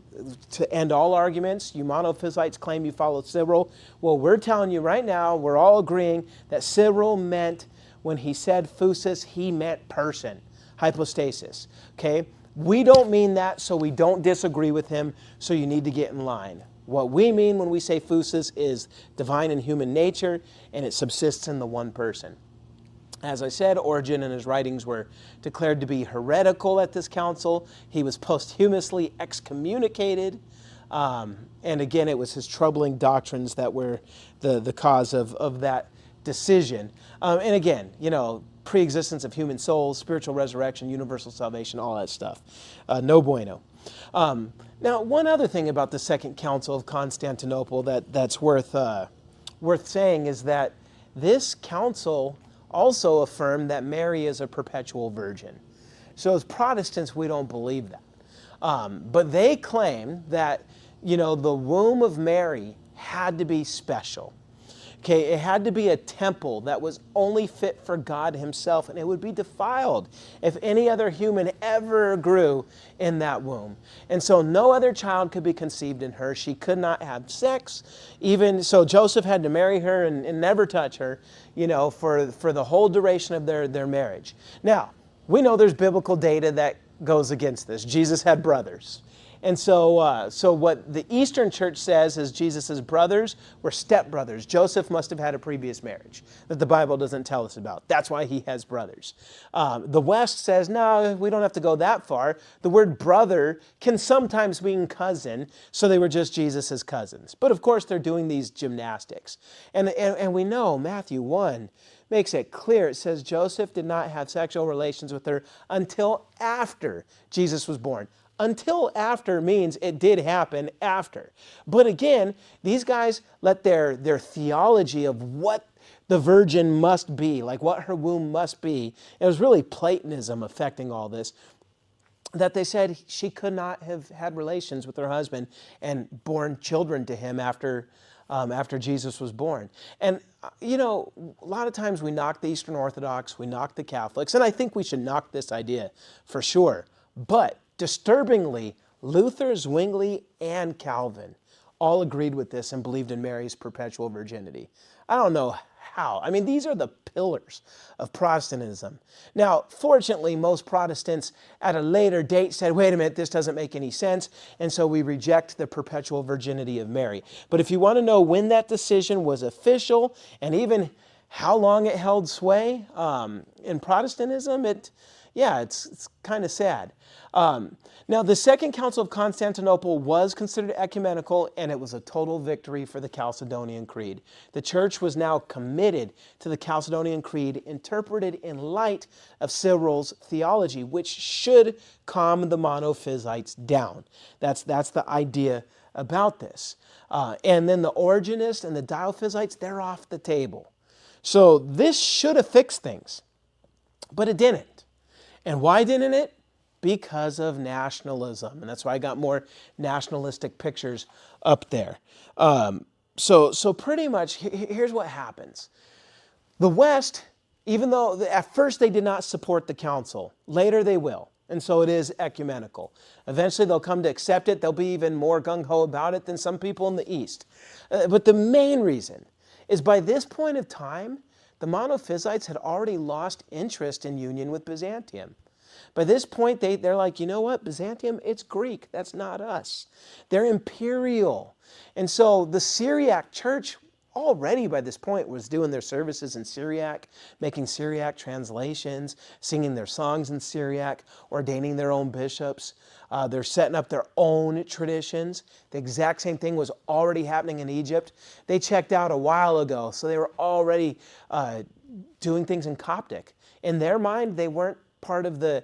to end all arguments. You monophysites claim you follow Cyril. Well, we're telling you right now, we're all agreeing that Cyril meant, when he said phusis, he meant person, hypostasis. Okay? We don't mean that, so we don't disagree with him, so you need to get in line. What we mean when we say phusis is divine and human nature, and it subsists in the one person. As I said, Origen and his writings were declared to be heretical at this council. He was posthumously excommunicated. And again, it was his troubling doctrines that were the cause of that decision. And again, pre-existence of human souls, spiritual resurrection, universal salvation, all that stuff. No bueno. Now, one other thing about the Second Council of Constantinople that's worth saying is that this council also affirmed that Mary is a perpetual virgin. So as Protestants, we don't believe that. But they claim that, the womb of Mary had to be special. Okay, it had to be a temple that was only fit for God himself, and it would be defiled if any other human ever grew in that womb. And so no other child could be conceived in her. She could not have sex. Even so, Joseph had to marry her and never touch her, for the whole duration of their marriage. Now, we know there's biblical data that goes against this. Jesus had brothers. And so what the Eastern Church says is Jesus' brothers were stepbrothers. Joseph must have had a previous marriage that the Bible doesn't tell us about. That's why he has brothers. The West says, no, we don't have to go that far. The word brother can sometimes mean cousin, so they were just Jesus' cousins. But of course, they're doing these gymnastics. And we know Matthew 1 makes it clear. It says Joseph did not have sexual relations with her until after Jesus was born. Until after means it did happen after. But again, these guys let their theology of what the virgin must be, like what her womb must be, it was really Platonism affecting all this, that they said she could not have had relations with her husband and born children to him after Jesus was born. And, a lot of times we knock the Eastern Orthodox, we knock the Catholics, and I think we should knock this idea for sure. But disturbingly, Luther, Zwingli, and Calvin all agreed with this and believed in Mary's perpetual virginity. I don't know how? I mean, these are the pillars of Protestantism. Now, fortunately, most Protestants at a later date said, wait a minute, this doesn't make any sense, and so we reject the perpetual virginity of Mary. But if you want to know when that decision was official and even how long it held sway in Protestantism, it's kind of sad. Now, the Second Council of Constantinople was considered ecumenical, and it was a total victory for the Chalcedonian Creed. The church was now committed to the Chalcedonian Creed, interpreted in light of Cyril's theology, which should calm the monophysites down. That's the idea about this. And then the Origenists and the Diophysites, they're off the table. So this should have fixed things, but it didn't. And why didn't it? Because of nationalism. And that's why I got more nationalistic pictures up there. So pretty much, here's what happens. The West, even though at first they did not support the council, later they will. And so it is ecumenical. Eventually they'll come to accept it. They'll be even more gung-ho about it than some people in the East. But the main reason is by this point of time, the monophysites had already lost interest in union with Byzantium. By this point, they're like, you know what, Byzantium, it's Greek. That's not us. They're imperial. And so the Syriac church already by this point was doing their services in Syriac, making Syriac translations, singing their songs in Syriac, ordaining their own bishops. They're setting up their own traditions. The exact same thing was already happening in Egypt. They checked out a while ago, so they were already doing things in Coptic. In their mind, they weren't part of the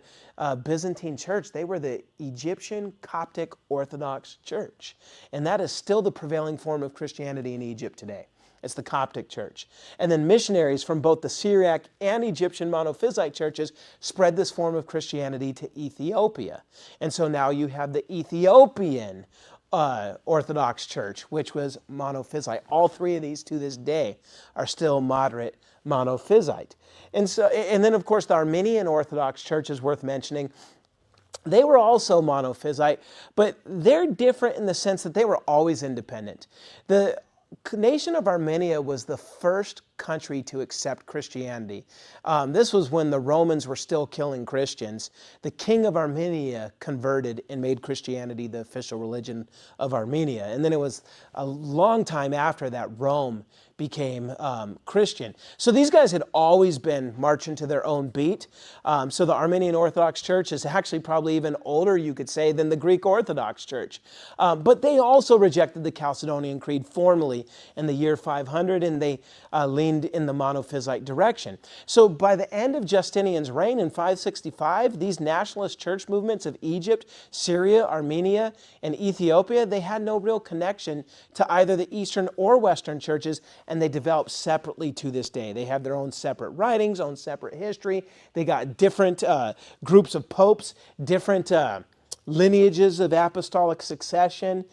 Byzantine church. They were the Egyptian Coptic Orthodox Church. And that is still the prevailing form of Christianity in Egypt today. It's the Coptic church. And then missionaries from both the Syriac and Egyptian monophysite churches spread this form of Christianity to Ethiopia. And so now you have the Ethiopian Orthodox Church, which was monophysite. All three of these to this day are still moderate monophysite. And then of course the Armenian Orthodox Church is worth mentioning. They were also monophysite, but they're different in the sense that they were always independent. The nation of Armenia was the first country to accept Christianity. This was when the Romans were still killing Christians. The king of Armenia converted and made Christianity the official religion of Armenia. And then it was a long time after that Rome became Christian. So these guys had always been marching to their own beat. So the Armenian Orthodox Church is actually probably even older, you could say, than the Greek Orthodox Church. But they also rejected the Chalcedonian Creed formally in the year 500, and they leaned in the monophysite direction. So by the end of Justinian's reign in 565, these nationalist church movements of Egypt, Syria, Armenia, and Ethiopia, they had no real connection to either the Eastern or Western churches, and they developed separately to this day. They have their own separate writings, own separate history. They got different groups of popes, different lineages of apostolic succession.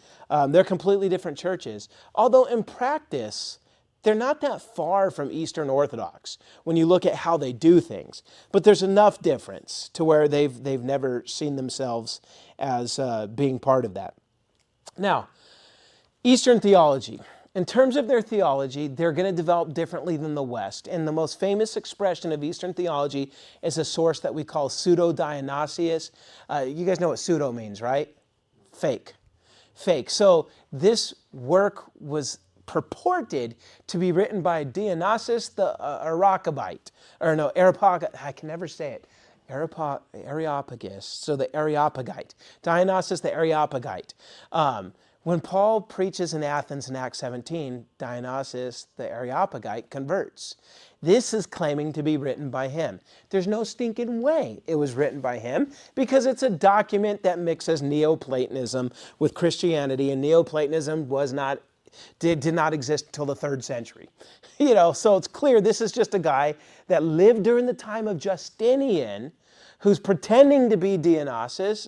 They're completely different churches. Although in practice, they're not that far from Eastern Orthodox when you look at how they do things. But there's enough difference to where they've never seen themselves as being part of that. Now, Eastern theology. In terms of their theology, they're going to develop differently than the West. And the most famous expression of Eastern theology is a source that we call pseudo-Dionysius. You guys know what pseudo means, right? Fake. Fake. So this work was purported to be written by Dionysius the Areopagite. I can never say it. Areopagus. So the Areopagite. Dionysius the Areopagite. When Paul preaches in Athens in Acts 17, Dionysius the Areopagite converts. This is claiming to be written by him. There's no stinking way it was written by him because it's a document that mixes Neoplatonism with Christianity, and Neoplatonism did not exist until the 3rd century. So it's clear this is just a guy that lived during the time of Justinian who's pretending to be Dionysius,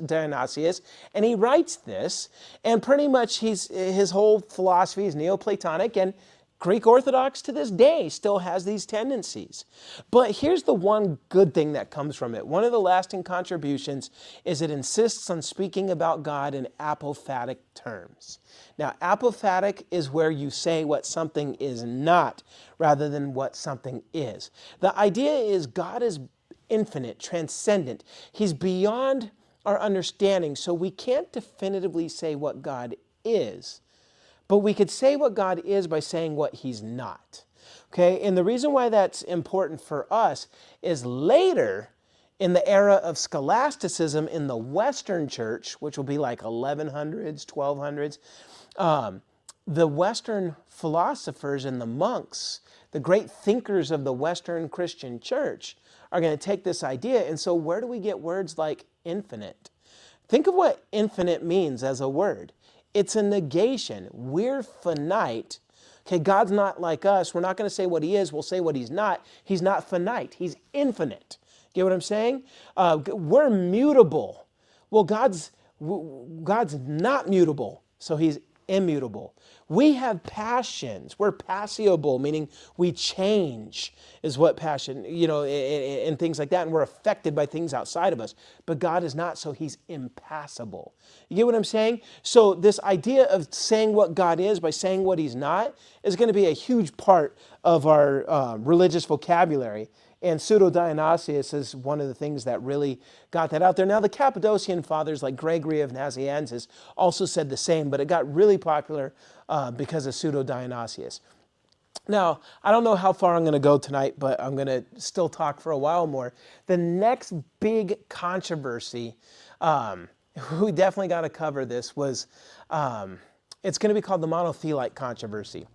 and he writes this, and pretty much his whole philosophy is Neoplatonic, and Greek Orthodox to this day still has these tendencies. But here's the one good thing that comes from it. One of the lasting contributions is it insists on speaking about God in apophatic terms. Now, apophatic is where you say what something is not rather than what something is. The idea is God is infinite, transcendent. He's beyond our understanding, so we can't definitively say what God is. But we could say what God is by saying what He's not. Okay? And the reason why that's important for us is later in the era of scholasticism in the Western church, which will be like 1100s, 1200s, the Western philosophers and the monks, the great thinkers of the Western Christian church, are going to take this idea. And so where do we get words like infinite? Think of what infinite means as a word. It's a negation. We're finite. Okay, God's not like us. We're not going to say what He is. We'll say what He's not. He's not finite. He's infinite. Get what I'm saying? We're mutable. Well, God's not mutable, so He's immutable. We have passions. We're passiable, meaning we change is what passion, and things like that. And we're affected by things outside of us. But God is not, so He's impassible. You get what I'm saying? So this idea of saying what God is by saying what He's not is going to be a huge part of our religious vocabulary. And Pseudo-Dionysius is one of the things that really got that out there. Now, the Cappadocian fathers like Gregory of Nazianzus also said the same, but it got really popular because of Pseudo-Dionysius. Now, I don't know how far I'm going to go tonight, but I'm going to still talk for a while more. The next big controversy, we definitely got to cover this, was it's going to be called the Monothelite controversy.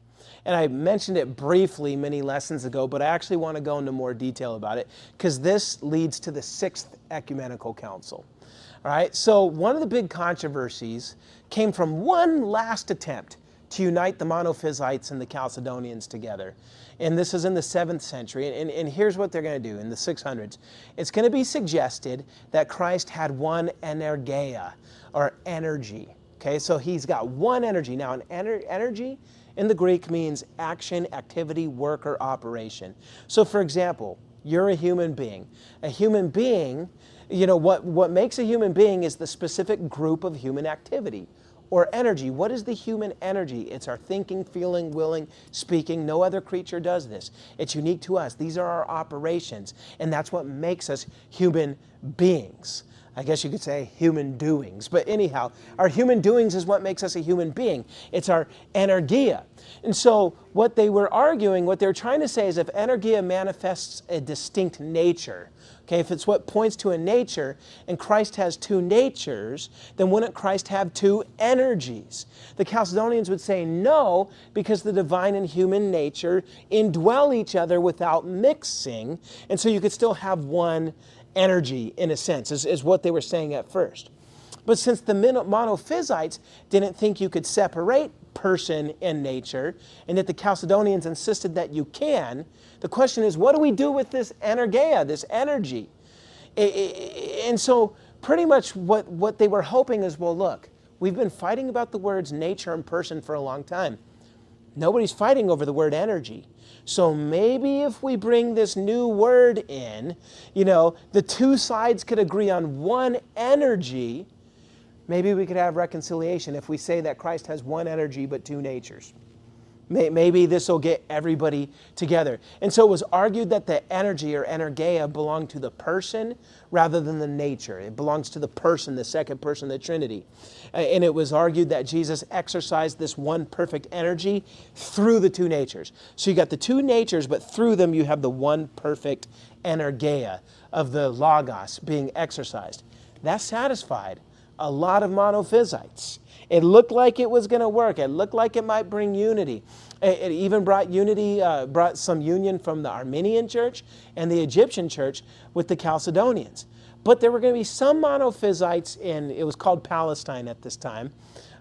And I mentioned it briefly many lessons ago, but I actually want to go into more detail about it because this leads to the Sixth Ecumenical Council. All right, so one of the big controversies came from one last attempt to unite the Monophysites and the Chalcedonians together. And this is in the 7th century. And here's what they're going to do in the 600s. It's going to be suggested that Christ had one energeia, or energy. Okay, so He's got one energy. Now, an energy in the Greek means action, activity, work, or operation. So for example, you're a human being. A human being, what makes a human being is the specific group of human activity or energy. What is the human energy? It's our thinking, feeling, willing, speaking. No other creature does this. It's unique to us. These are our operations, and that's what makes us human beings. I guess you could say human doings. But anyhow, our human doings is what makes us a human being. It's our energia. And so what they were arguing, what they were trying to say is if energia manifests a distinct nature, okay, if it's what points to a nature, and Christ has two natures, then wouldn't Christ have two energies? The Chalcedonians would say no, because the divine and human nature indwell each other without mixing, and so you could still have one energy, in a sense, is what they were saying at first. But since the Monophysites didn't think you could separate person and nature, and that the Chalcedonians insisted that you can, the question is, what do we do with this energeia, this energy? And so pretty much what they were hoping is, well, look, we've been fighting about the words nature and person for a long time. Nobody's fighting over the word energy. So maybe if we bring this new word in, the two sides could agree on one energy. Maybe we could have reconciliation if we say that Christ has one energy but two natures. Maybe this will get everybody together. And so it was argued that the energy or energeia belonged to the person rather than the nature. It belongs to the person, the second person of the Trinity. And it was argued that Jesus exercised this one perfect energy through the two natures. So you got the two natures, but through them you have the one perfect energeia of the Logos being exercised. That satisfied a lot of Monophysites. It looked like it was going to work. It looked like it might bring unity. It even brought unity, brought some union from the Armenian church and the Egyptian church with the Chalcedonians. But there were going to be some Monophysites it was called Palestine at this time.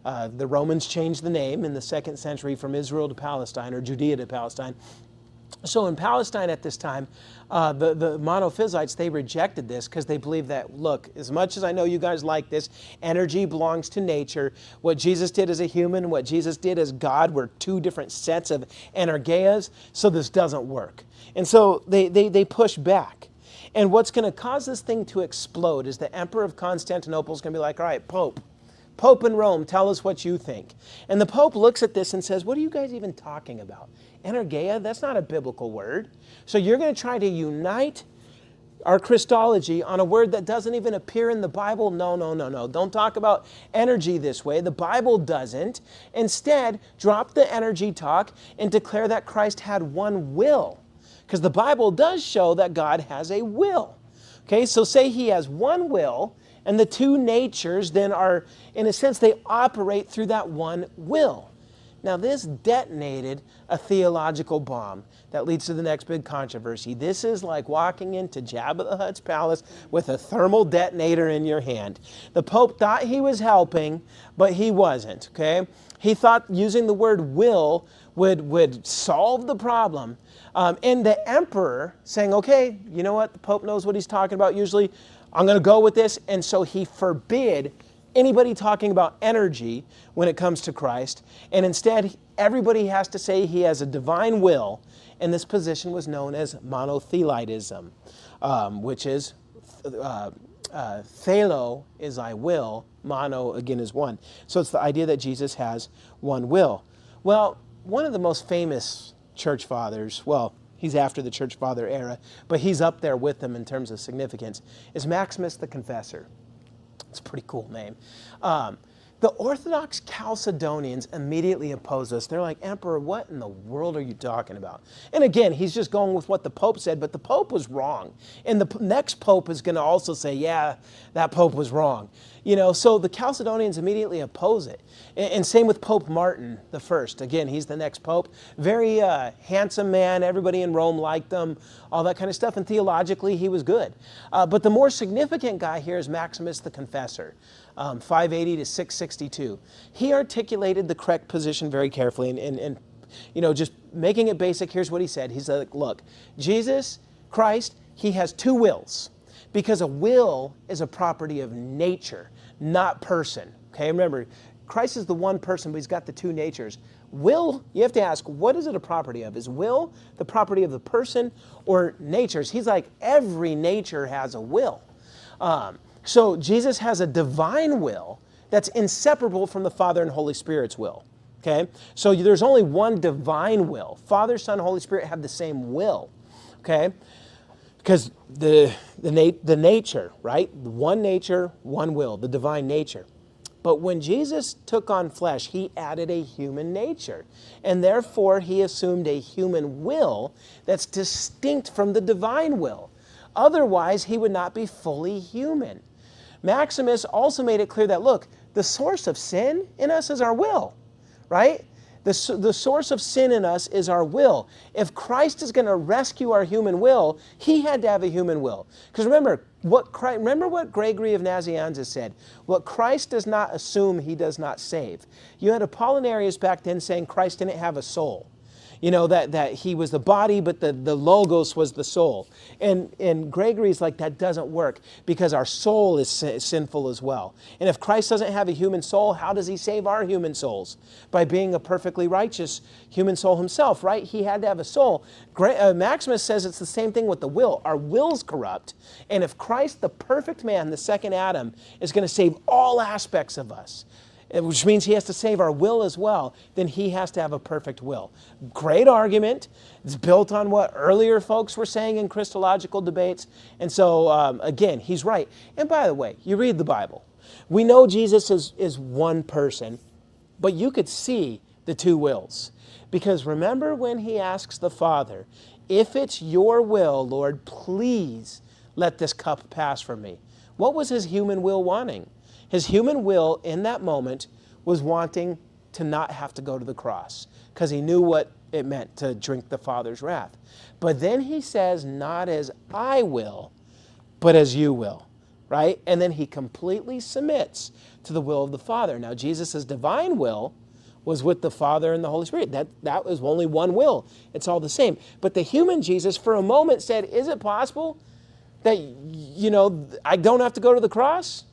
The Romans changed the name in the 2nd century from Israel to Palestine, or Judea to Palestine. So in Palestine at this time, the monophysites, they rejected this because they believed that, look, as much as I know you guys like this, energy belongs to nature. What Jesus did as a human, what Jesus did as God were two different sets of energeias, so this doesn't work. And so they push back. And what's going to cause this thing to explode is the Emperor of Constantinople is going to be like, all right, Pope in Rome, tell us what you think. And the Pope looks at this and says, what are you guys even talking about? Energeia, that's not a biblical word. So you're going to try to unite our Christology on a word that doesn't even appear in the Bible? No. Don't talk about energy this way. The Bible doesn't. Instead, drop the energy talk and declare that Christ had one will. Because the Bible does show that God has a will. Okay, so say he has one will, and the two natures then are, in a sense, they operate through that one will. Now this detonated a theological bomb that leads to the next big controversy. This is like walking into Jabba the Hutt's palace with a thermal detonator in your hand. The Pope thought he was helping, but he wasn't, okay? He thought using the word will would solve the problem. And the emperor saying, okay, you know what? The Pope knows what he's talking about usually. I'm going to go with this. And so he forbid anybody talking about energy when it comes to Christ. And instead, everybody has to say he has a divine will. And this position was known as monothelitism, which is thelo is I will, mono again is one. So it's the idea that Jesus has one will. Well, one of the most famous church fathers, well, he's after the church father era, but he's up there with them in terms of significance, is Maximus the Confessor. It's a pretty cool name. The Orthodox Chalcedonians immediately oppose us. They're like, Emperor, what in the world are you talking about? And again, he's just going with what the Pope said, but the Pope was wrong. And the next Pope is going to also say, yeah, that Pope was wrong. You know, so the Chalcedonians immediately oppose it. And same with Pope Martin the First. Again, he's the next Pope. Very handsome man. Everybody in Rome liked him, all that kind of stuff. And theologically, he was good. But the more significant guy here is Maximus the Confessor. 580 to 662. He articulated the correct position very carefully and you know, just making it basic, here's what he said. He said, look, Jesus, Christ, he has two wills because a will is a property of nature, not person. Okay, remember, Christ is the one person, but he's got the two natures. Will, you have to ask, what is it a property of? Is will the property of the person or natures? He's like, every nature has a will. So Jesus has a divine will that's inseparable from the Father and Holy Spirit's will. Okay? So there's only one divine will. Father, Son, Holy Spirit have the same will. Okay? Because the nature, right? One nature, one will, the divine nature. But when Jesus took on flesh, he added a human nature. And therefore, he assumed a human will that's distinct from the divine will. Otherwise, he would not be fully human. Maximus also made it clear that, look, the source of sin in us is our will, right? The source of sin in us is our will. If Christ is going to rescue our human will, he had to have a human will. Because remember what Gregory of Nazianzus said, what Christ does not assume, he does not save. You had Apollinarius back then saying Christ didn't have a soul. You know, that he was the body, but the logos was the soul. And Gregory's like, that doesn't work because our soul is sinful as well. And if Christ doesn't have a human soul, how does he save our human souls? By being a perfectly righteous human soul himself, right? He had to have a soul. Maximus says it's the same thing with the will. Our will's corrupt. And if Christ, the perfect man, the second Adam, is going to save all aspects of us, which means he has to save our will as well, then he has to have a perfect will. Great argument. It's built on what earlier folks were saying in Christological debates. And so, again, he's right. And by the way, you read the Bible. We know Jesus is one person, but you could see the two wills. Because remember when he asks the Father, if it's your will, Lord, please let this cup pass from me. What was his human will wanting? His human will in that moment was wanting to not have to go to the cross because he knew what it meant to drink the Father's wrath. But then he says, not as I will, but as you will, right? And then he completely submits to the will of the Father. Now, Jesus' divine will was with the Father and the Holy Spirit. That was only one will. It's all the same. But the human Jesus, for a moment, said, is it possible that, I don't have to go to the cross?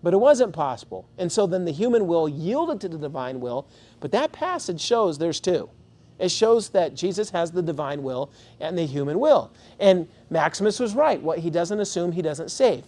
But it wasn't possible. And so then the human will yielded to the divine will. But that passage shows there's two. It shows that Jesus has the divine will and the human will. And Maximus was right. What he doesn't assume, he doesn't save.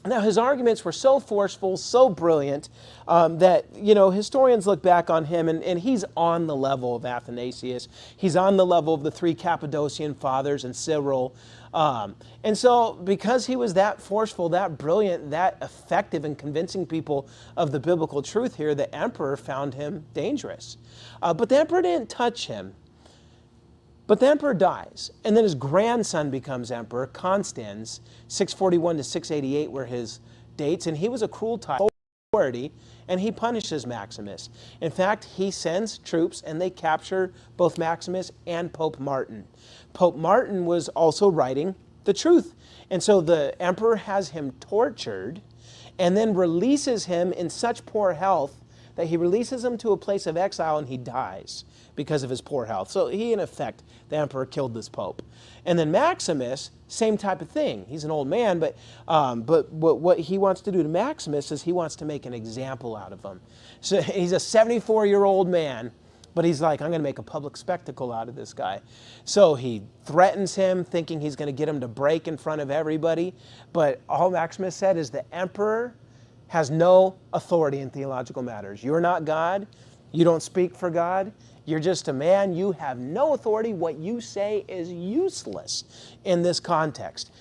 Now, his arguments were so forceful, so brilliant, that, historians look back on him, and he's on the level of Athanasius. He's on the level of the three Cappadocian fathers and Cyril. And so, because he was that forceful, that brilliant, that effective in convincing people of the biblical truth here, the emperor found him dangerous. But the emperor didn't touch him. But the emperor dies, and then his grandson becomes emperor. Constans, 641 to 688 were his dates, and he was a cruel authority, and he punishes Maximus. In fact, he sends troops, and they capture both Maximus and Pope Martin. Pope Martin was also writing the truth, and so the emperor has him tortured, and then releases him in such poor health that he releases him to a place of exile, and he dies because of his poor health. So he, in effect, the emperor killed this pope. And then Maximus, same type of thing. He's an old man, but what he wants to do to Maximus is he wants to make an example out of him. So he's a 74-year-old man, but he's like, I'm going to make a public spectacle out of this guy. So he threatens him, thinking he's going to get him to break in front of everybody. But all Maximus said is the emperor has no authority in theological matters. You're not God. You don't speak for God. You're just a man. You have no authority. What you say is useless in this context.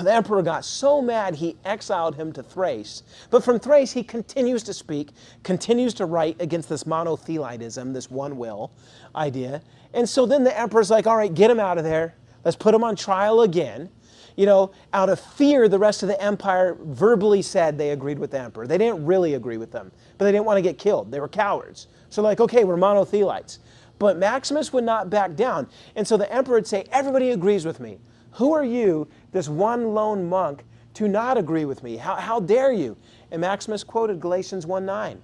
The emperor got so mad he exiled him to Thrace. But from Thrace he continues to speak, continues to write against this monothelitism, this one will idea. And so then the emperor's like, all right, get him out of there. Let's put him on trial again. Out of fear, the rest of the empire verbally said they agreed with the emperor. They didn't really agree with them, but they didn't want to get killed. They were cowards. So like, okay, we're monothelites. But Maximus would not back down. And so the emperor would say, everybody agrees with me. Who are you, this one lone monk, to not agree with me? How dare you? And Maximus quoted Galatians 1:9.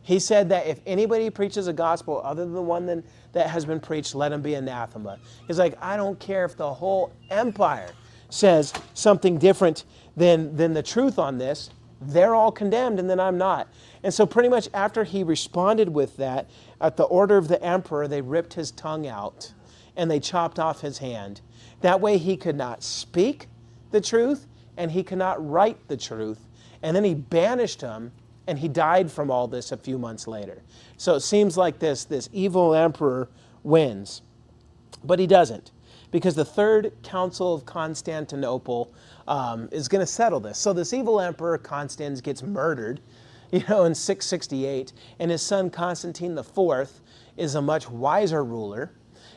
He said that if anybody preaches a gospel other than the one that has been preached, let him be anathema. He's like, I don't care if the whole empire says something different than the truth on this. They're all condemned, and then I'm not. And so pretty much after he responded with that, at the order of the emperor, they ripped his tongue out, and they chopped off his hand. That way he could not speak the truth, and he could not write the truth. And then he banished him, and he died from all this a few months later. So it seems like this evil emperor wins. But he doesn't, because the Third Council of Constantinople is going to settle this. So this evil emperor, Constans, gets murdered, in 668, and his son Constantine IV is a much wiser ruler.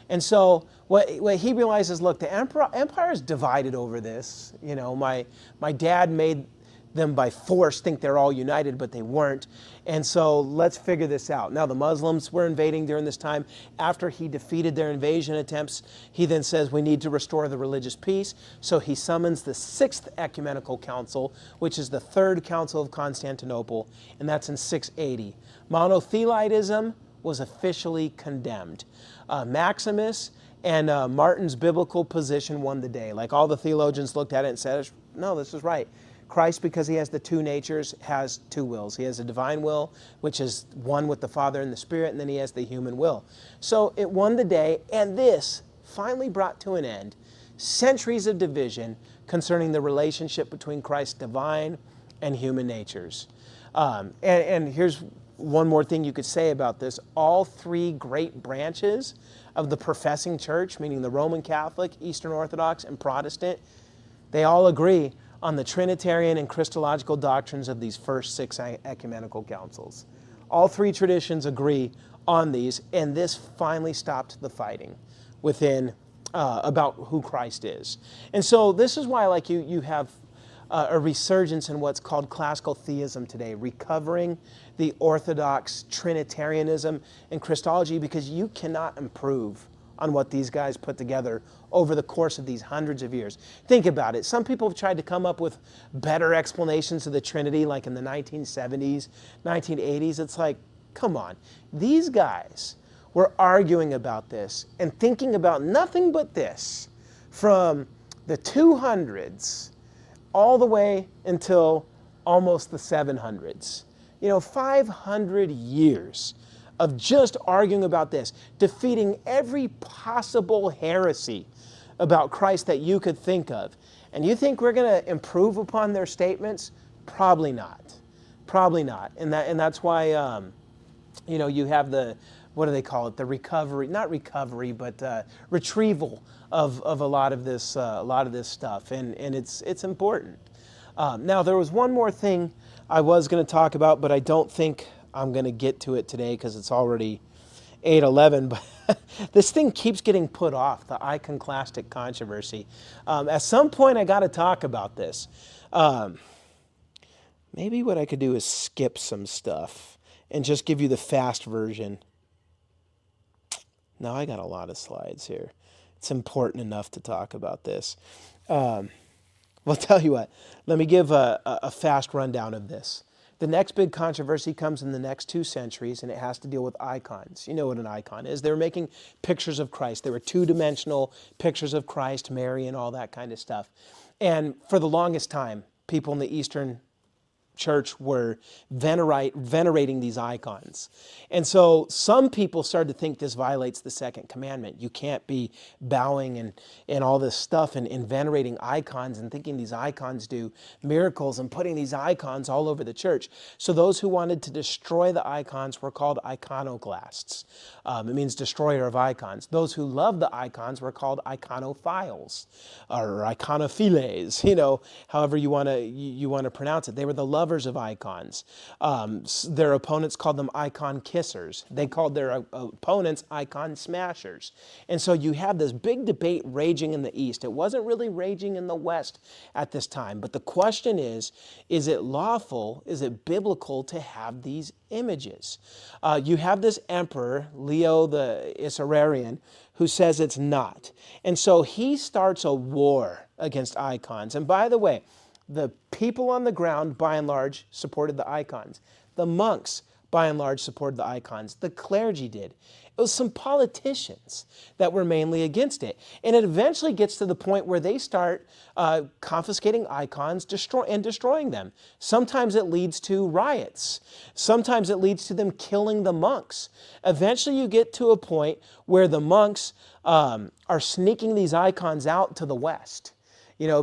And so what he realizes, look, the empire is divided over this. My dad made them by force think they're all united, but they weren't. And so let's figure this out. Now the Muslims were invading during this time. After he defeated their invasion attempts, he then says we need to restore the religious peace. So he summons the Sixth Ecumenical Council, which is the Third Council of Constantinople, and that's in 680. Monothelitism was officially condemned. Maximus and Martin's biblical position won the day. Like all the theologians looked at it and said, no, this is right. Christ, because he has the two natures, has two wills. He has a divine will, which is one with the Father and the Spirit, and then he has the human will. So it won the day, and this finally brought to an end centuries of division concerning the relationship between Christ's divine and human natures. And here's one more thing you could say about this. All three great branches of the professing church, meaning the Roman Catholic, Eastern Orthodox, and Protestant, they all agree on the Trinitarian and Christological doctrines of these first six ecumenical councils. All three traditions agree on these, and this finally stopped the fighting within about who Christ is. And so this is why, like, you have a resurgence in what's called classical theism today, recovering the Orthodox Trinitarianism and Christology, because you cannot improve on what these guys put together over the course of these hundreds of years. Think about it. Some people have tried to come up with better explanations of the Trinity, like in the 1970s, 1980s. It's like, Come on. These guys were arguing about this and thinking about nothing but this from the 200s all the way until almost the 700s. 500 years of just arguing about this, defeating every possible heresy about Christ that you could think of. And you think we're going to improve upon their statements? Probably not. Probably not. And that's why, you have the, what do they call it? The recovery, not recovery, but retrieval of a lot of this stuff. And it's important. Now, there was one more thing I was going to talk about, but I don't think I'm going to get to it today because it's already 8:11. But this thing keeps getting put off, the Iconoclastic Controversy. At some point, I got to talk about this. Maybe what I could do is skip some stuff and just give you the fast version. No, I got a lot of slides here. It's important enough to talk about this. Well, tell you what, let me give a fast rundown of this. The next big controversy comes in the next 2 centuries, and it has to deal with icons. You know what an icon is. They were making pictures of Christ. They were 2-dimensional pictures of Christ, Mary, and all that kind of stuff. And for the longest time, people in the Eastern Church were venerating these icons. And so some people started to think this violates the second commandment. You can't be bowing and all this stuff and venerating icons and thinking these icons do miracles and putting these icons all over the church. So those who wanted to destroy the icons were called iconoclasts. It means destroyer of icons. Those who loved the icons were called iconophiles or iconophiles, however you want to pronounce it. They were the lovers of icons. Their opponents called them icon kissers. They called their opponents icon smashers. And so you have this big debate raging in the East. It wasn't really raging in the West at this time. But the question is it lawful, is it biblical to have these images? You have this emperor, Leo the Isaurian, who says it's not. And so he starts a war against icons. And by the way, the people on the ground, by and large, supported the icons. The monks, by and large, supported the icons. The clergy did. It was some politicians that were mainly against it. And it eventually gets to the point where they start confiscating icons and destroying them. Sometimes it leads to riots. Sometimes it leads to them killing the monks. Eventually you get to a point where the monks are sneaking these icons out to the West.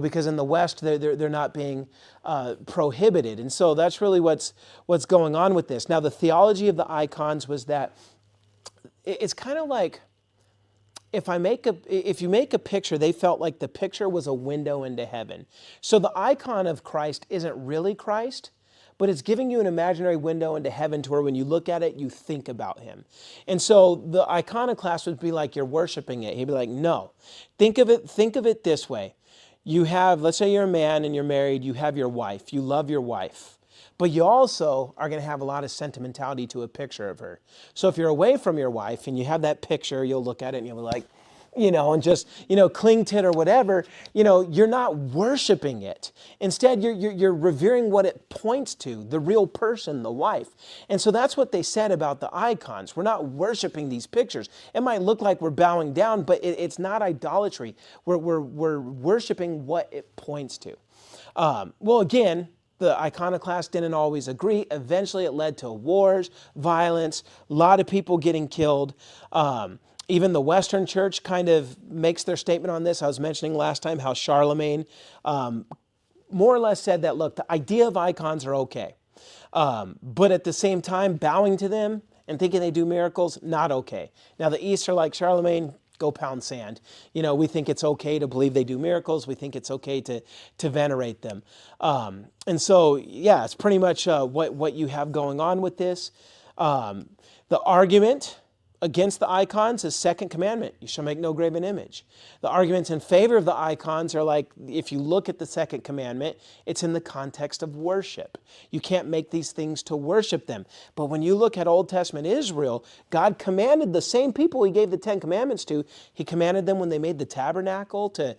Because in the West, they're not being prohibited. And so that's really what's going on with this. Now, the theology of the icons was that it's kind of like if you make a picture, they felt like the picture was a window into heaven. So the icon of Christ isn't really Christ, but it's giving you an imaginary window into heaven to where when you look at it, you think about him. And so the iconoclast would be like you're worshiping it. He'd be like, no. Think of it this way. You have, let's say you're a man and you're married, you have your wife, you love your wife, but you also are going to have a lot of sentimentality to a picture of her. So if you're away from your wife and you have that picture, you'll look at it and you'll be like, and just, cling to it or whatever, you're not worshiping it. Instead, you're revering what it points to, the real person, the wife. And so that's what they said about the icons. We're not worshiping these pictures. It might look like we're bowing down, but it's not idolatry. We're worshiping what it points to. Well, again, the iconoclasts didn't always agree. Eventually, it led to wars, violence, a lot of people getting killed. Even the Western Church kind of makes their statement on this. I was mentioning last time how Charlemagne more or less said that, look, the idea of icons are okay. But at the same time, bowing to them and thinking they do miracles, not okay. Now, the East are like, Charlemagne, go pound sand. We think it's okay to believe they do miracles. We think it's okay to venerate them. And so, yeah, it's pretty much what you have going on with this. The argument against the icons is second commandment. You shall make no graven image. The arguments in favor of the icons are like, if you look at the second commandment, it's in the context of worship. You can't make these things to worship them. But when you look at Old Testament Israel, God commanded the same people he gave the Ten Commandments to. He commanded them when they made the tabernacle to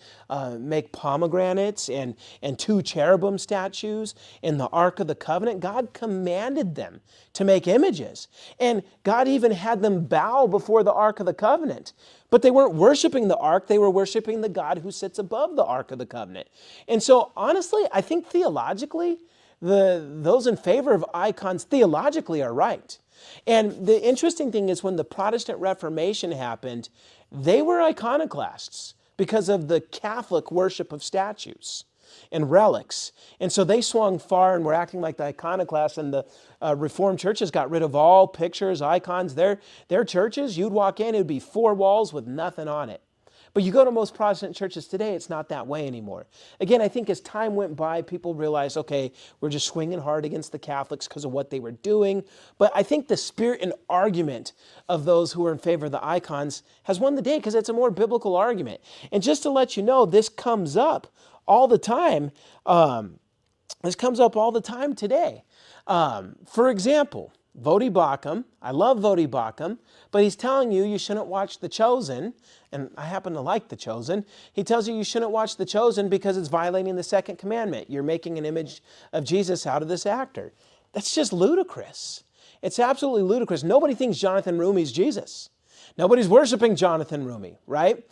make pomegranates and two cherubim statues in the Ark of the Covenant. God commanded them to make images. And God even had them bow before the Ark of the Covenant. But they weren't worshiping the Ark, they were worshiping the God who sits above the Ark of the Covenant. And so honestly, I think theologically, those in favor of icons theologically are right. And the interesting thing is when the Protestant Reformation happened, they were iconoclasts because of the Catholic worship of statues and relics. And so they swung far and were acting like the iconoclasts, and the Reformed churches got rid of all pictures, icons. Their churches, you'd walk in, it would be four walls with nothing on it. But you go to most Protestant churches today, it's not that way anymore. Again, I think as time went by, people realized, okay, we're just swinging hard against the Catholics because of what they were doing. But I think the spirit and argument of those who are in favor of the icons has won the day because it's a more biblical argument. And just to let you know, this comes up all the time. This comes up all the time today. For example, Vodi Bakum, I love Vodi Bakum, but he's telling you shouldn't watch The Chosen, and I happen to like The Chosen. He tells you shouldn't watch The Chosen because it's violating the second commandment. You're making an image of Jesus out of this actor. That's just ludicrous. It's absolutely ludicrous. Nobody thinks Jonathan Rumi's Jesus. Nobody's worshiping Jonathan Rumi, right?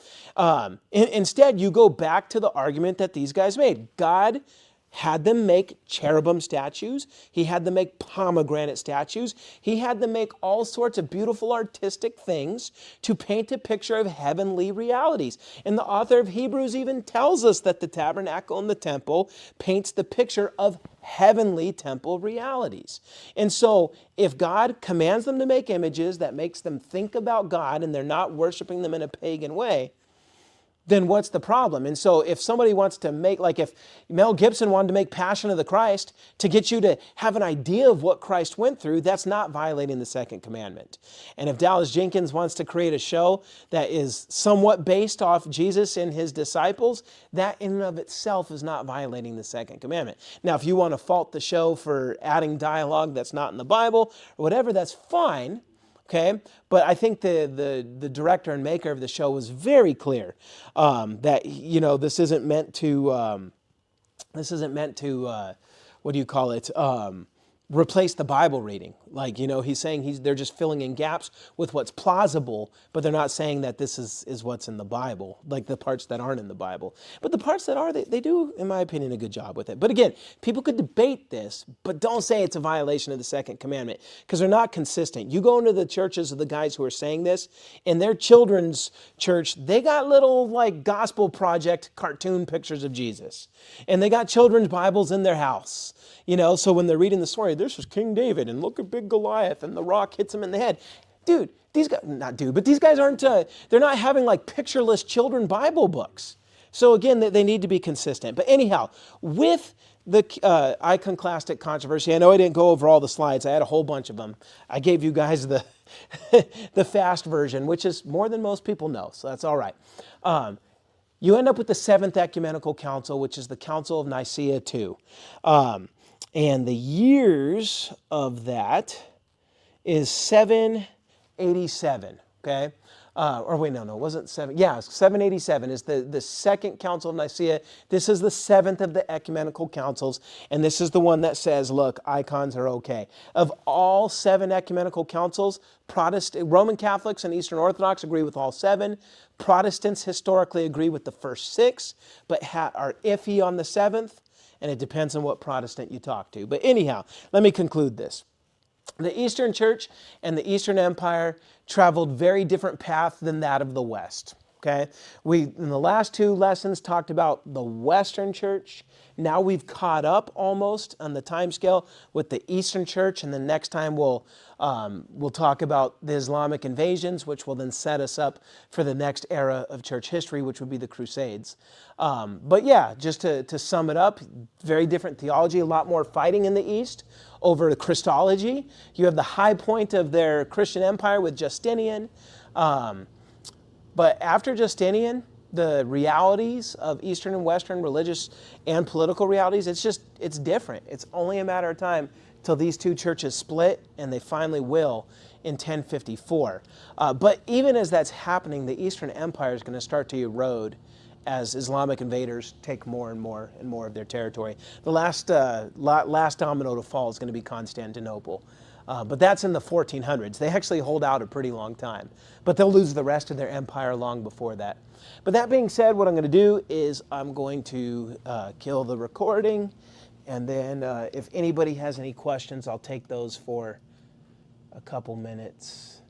Instead, you go back to the argument that these guys made. God had them make cherubim statues. He had them make pomegranate statues. He had them make all sorts of beautiful artistic things to paint a picture of heavenly realities. And the author of Hebrews even tells us that the tabernacle and the temple paints the picture of heavenly temple realities. And so if God commands them to make images that makes them think about God and they're not worshiping them in a pagan way, then what's the problem? And so if somebody wants to make, like if Mel Gibson wanted to make Passion of the Christ to get you to have an idea of what Christ went through, that's not violating the second commandment. And if Dallas Jenkins wants to create a show that is somewhat based off Jesus and his disciples, that in and of itself is not violating the second commandment. Now, if you want to fault the show for adding dialogue that's not in the Bible or whatever, that's fine. Okay, but I think the director and maker of the show was very clear that this isn't meant to what do you call it? Replace the Bible reading. Like, he's saying they're just filling in gaps with what's plausible, but they're not saying that this is what's in the Bible, like the parts that aren't in the Bible. But the parts that are, they do, in my opinion, a good job with it. But again, people could debate this, but don't say it's a violation of the second commandment because they're not consistent. You go into the churches of the guys who are saying this, in their children's church, they got little like Gospel Project cartoon pictures of Jesus. And they got children's Bibles in their house. So when they're reading the story, this is King David, and look at big Goliath, and the rock hits him in the head. Dude, these guys aren't, they're not having like pictureless children Bible books. So again, they need to be consistent. But anyhow, with the Iconoclastic Controversy, I know I didn't go over all the slides. I had a whole bunch of them. I gave you guys the, the fast version, which is more than most people know, so that's all right. You end up with the Seventh Ecumenical Council, which is the Council of Nicaea II. And the years of that is 787, okay? It wasn't 7. Yeah, 787 is the second Council of Nicaea. This is the seventh of the ecumenical councils, and this is the one that says, look, icons are okay. Of all 7 ecumenical councils, Roman Catholics and Eastern Orthodox agree with all 7. Protestants historically agree with the first 6, but are iffy on the 7th, and it depends on what Protestant you talk to. But anyhow, let me conclude this. The Eastern Church and the Eastern Empire traveled very different paths than that of the West. Okay, we in the last two lessons talked about the Western Church. Now we've caught up almost on the time scale with the Eastern Church, and then next time we'll talk about the Islamic invasions, which will then set us up for the next era of church history, which would be the Crusades. But yeah, just to sum it up, very different theology, a lot more fighting in the East over Christology. You have the high point of their Christian empire with Justinian. But after Justinian, the realities of Eastern and Western religious and political realities, it's different. It's only a matter of time till these two churches split, and they finally will in 1054. But even as that's happening, the Eastern Empire is going to start to erode as Islamic invaders take more and more and more of their territory. The last domino to fall is going to be Constantinople. But that's in the 1400s. They actually hold out a pretty long time. But they'll lose the rest of their empire long before that. But that being said, what I'm going to do is I'm going to kill the recording. And then if anybody has any questions, I'll take those for a couple minutes.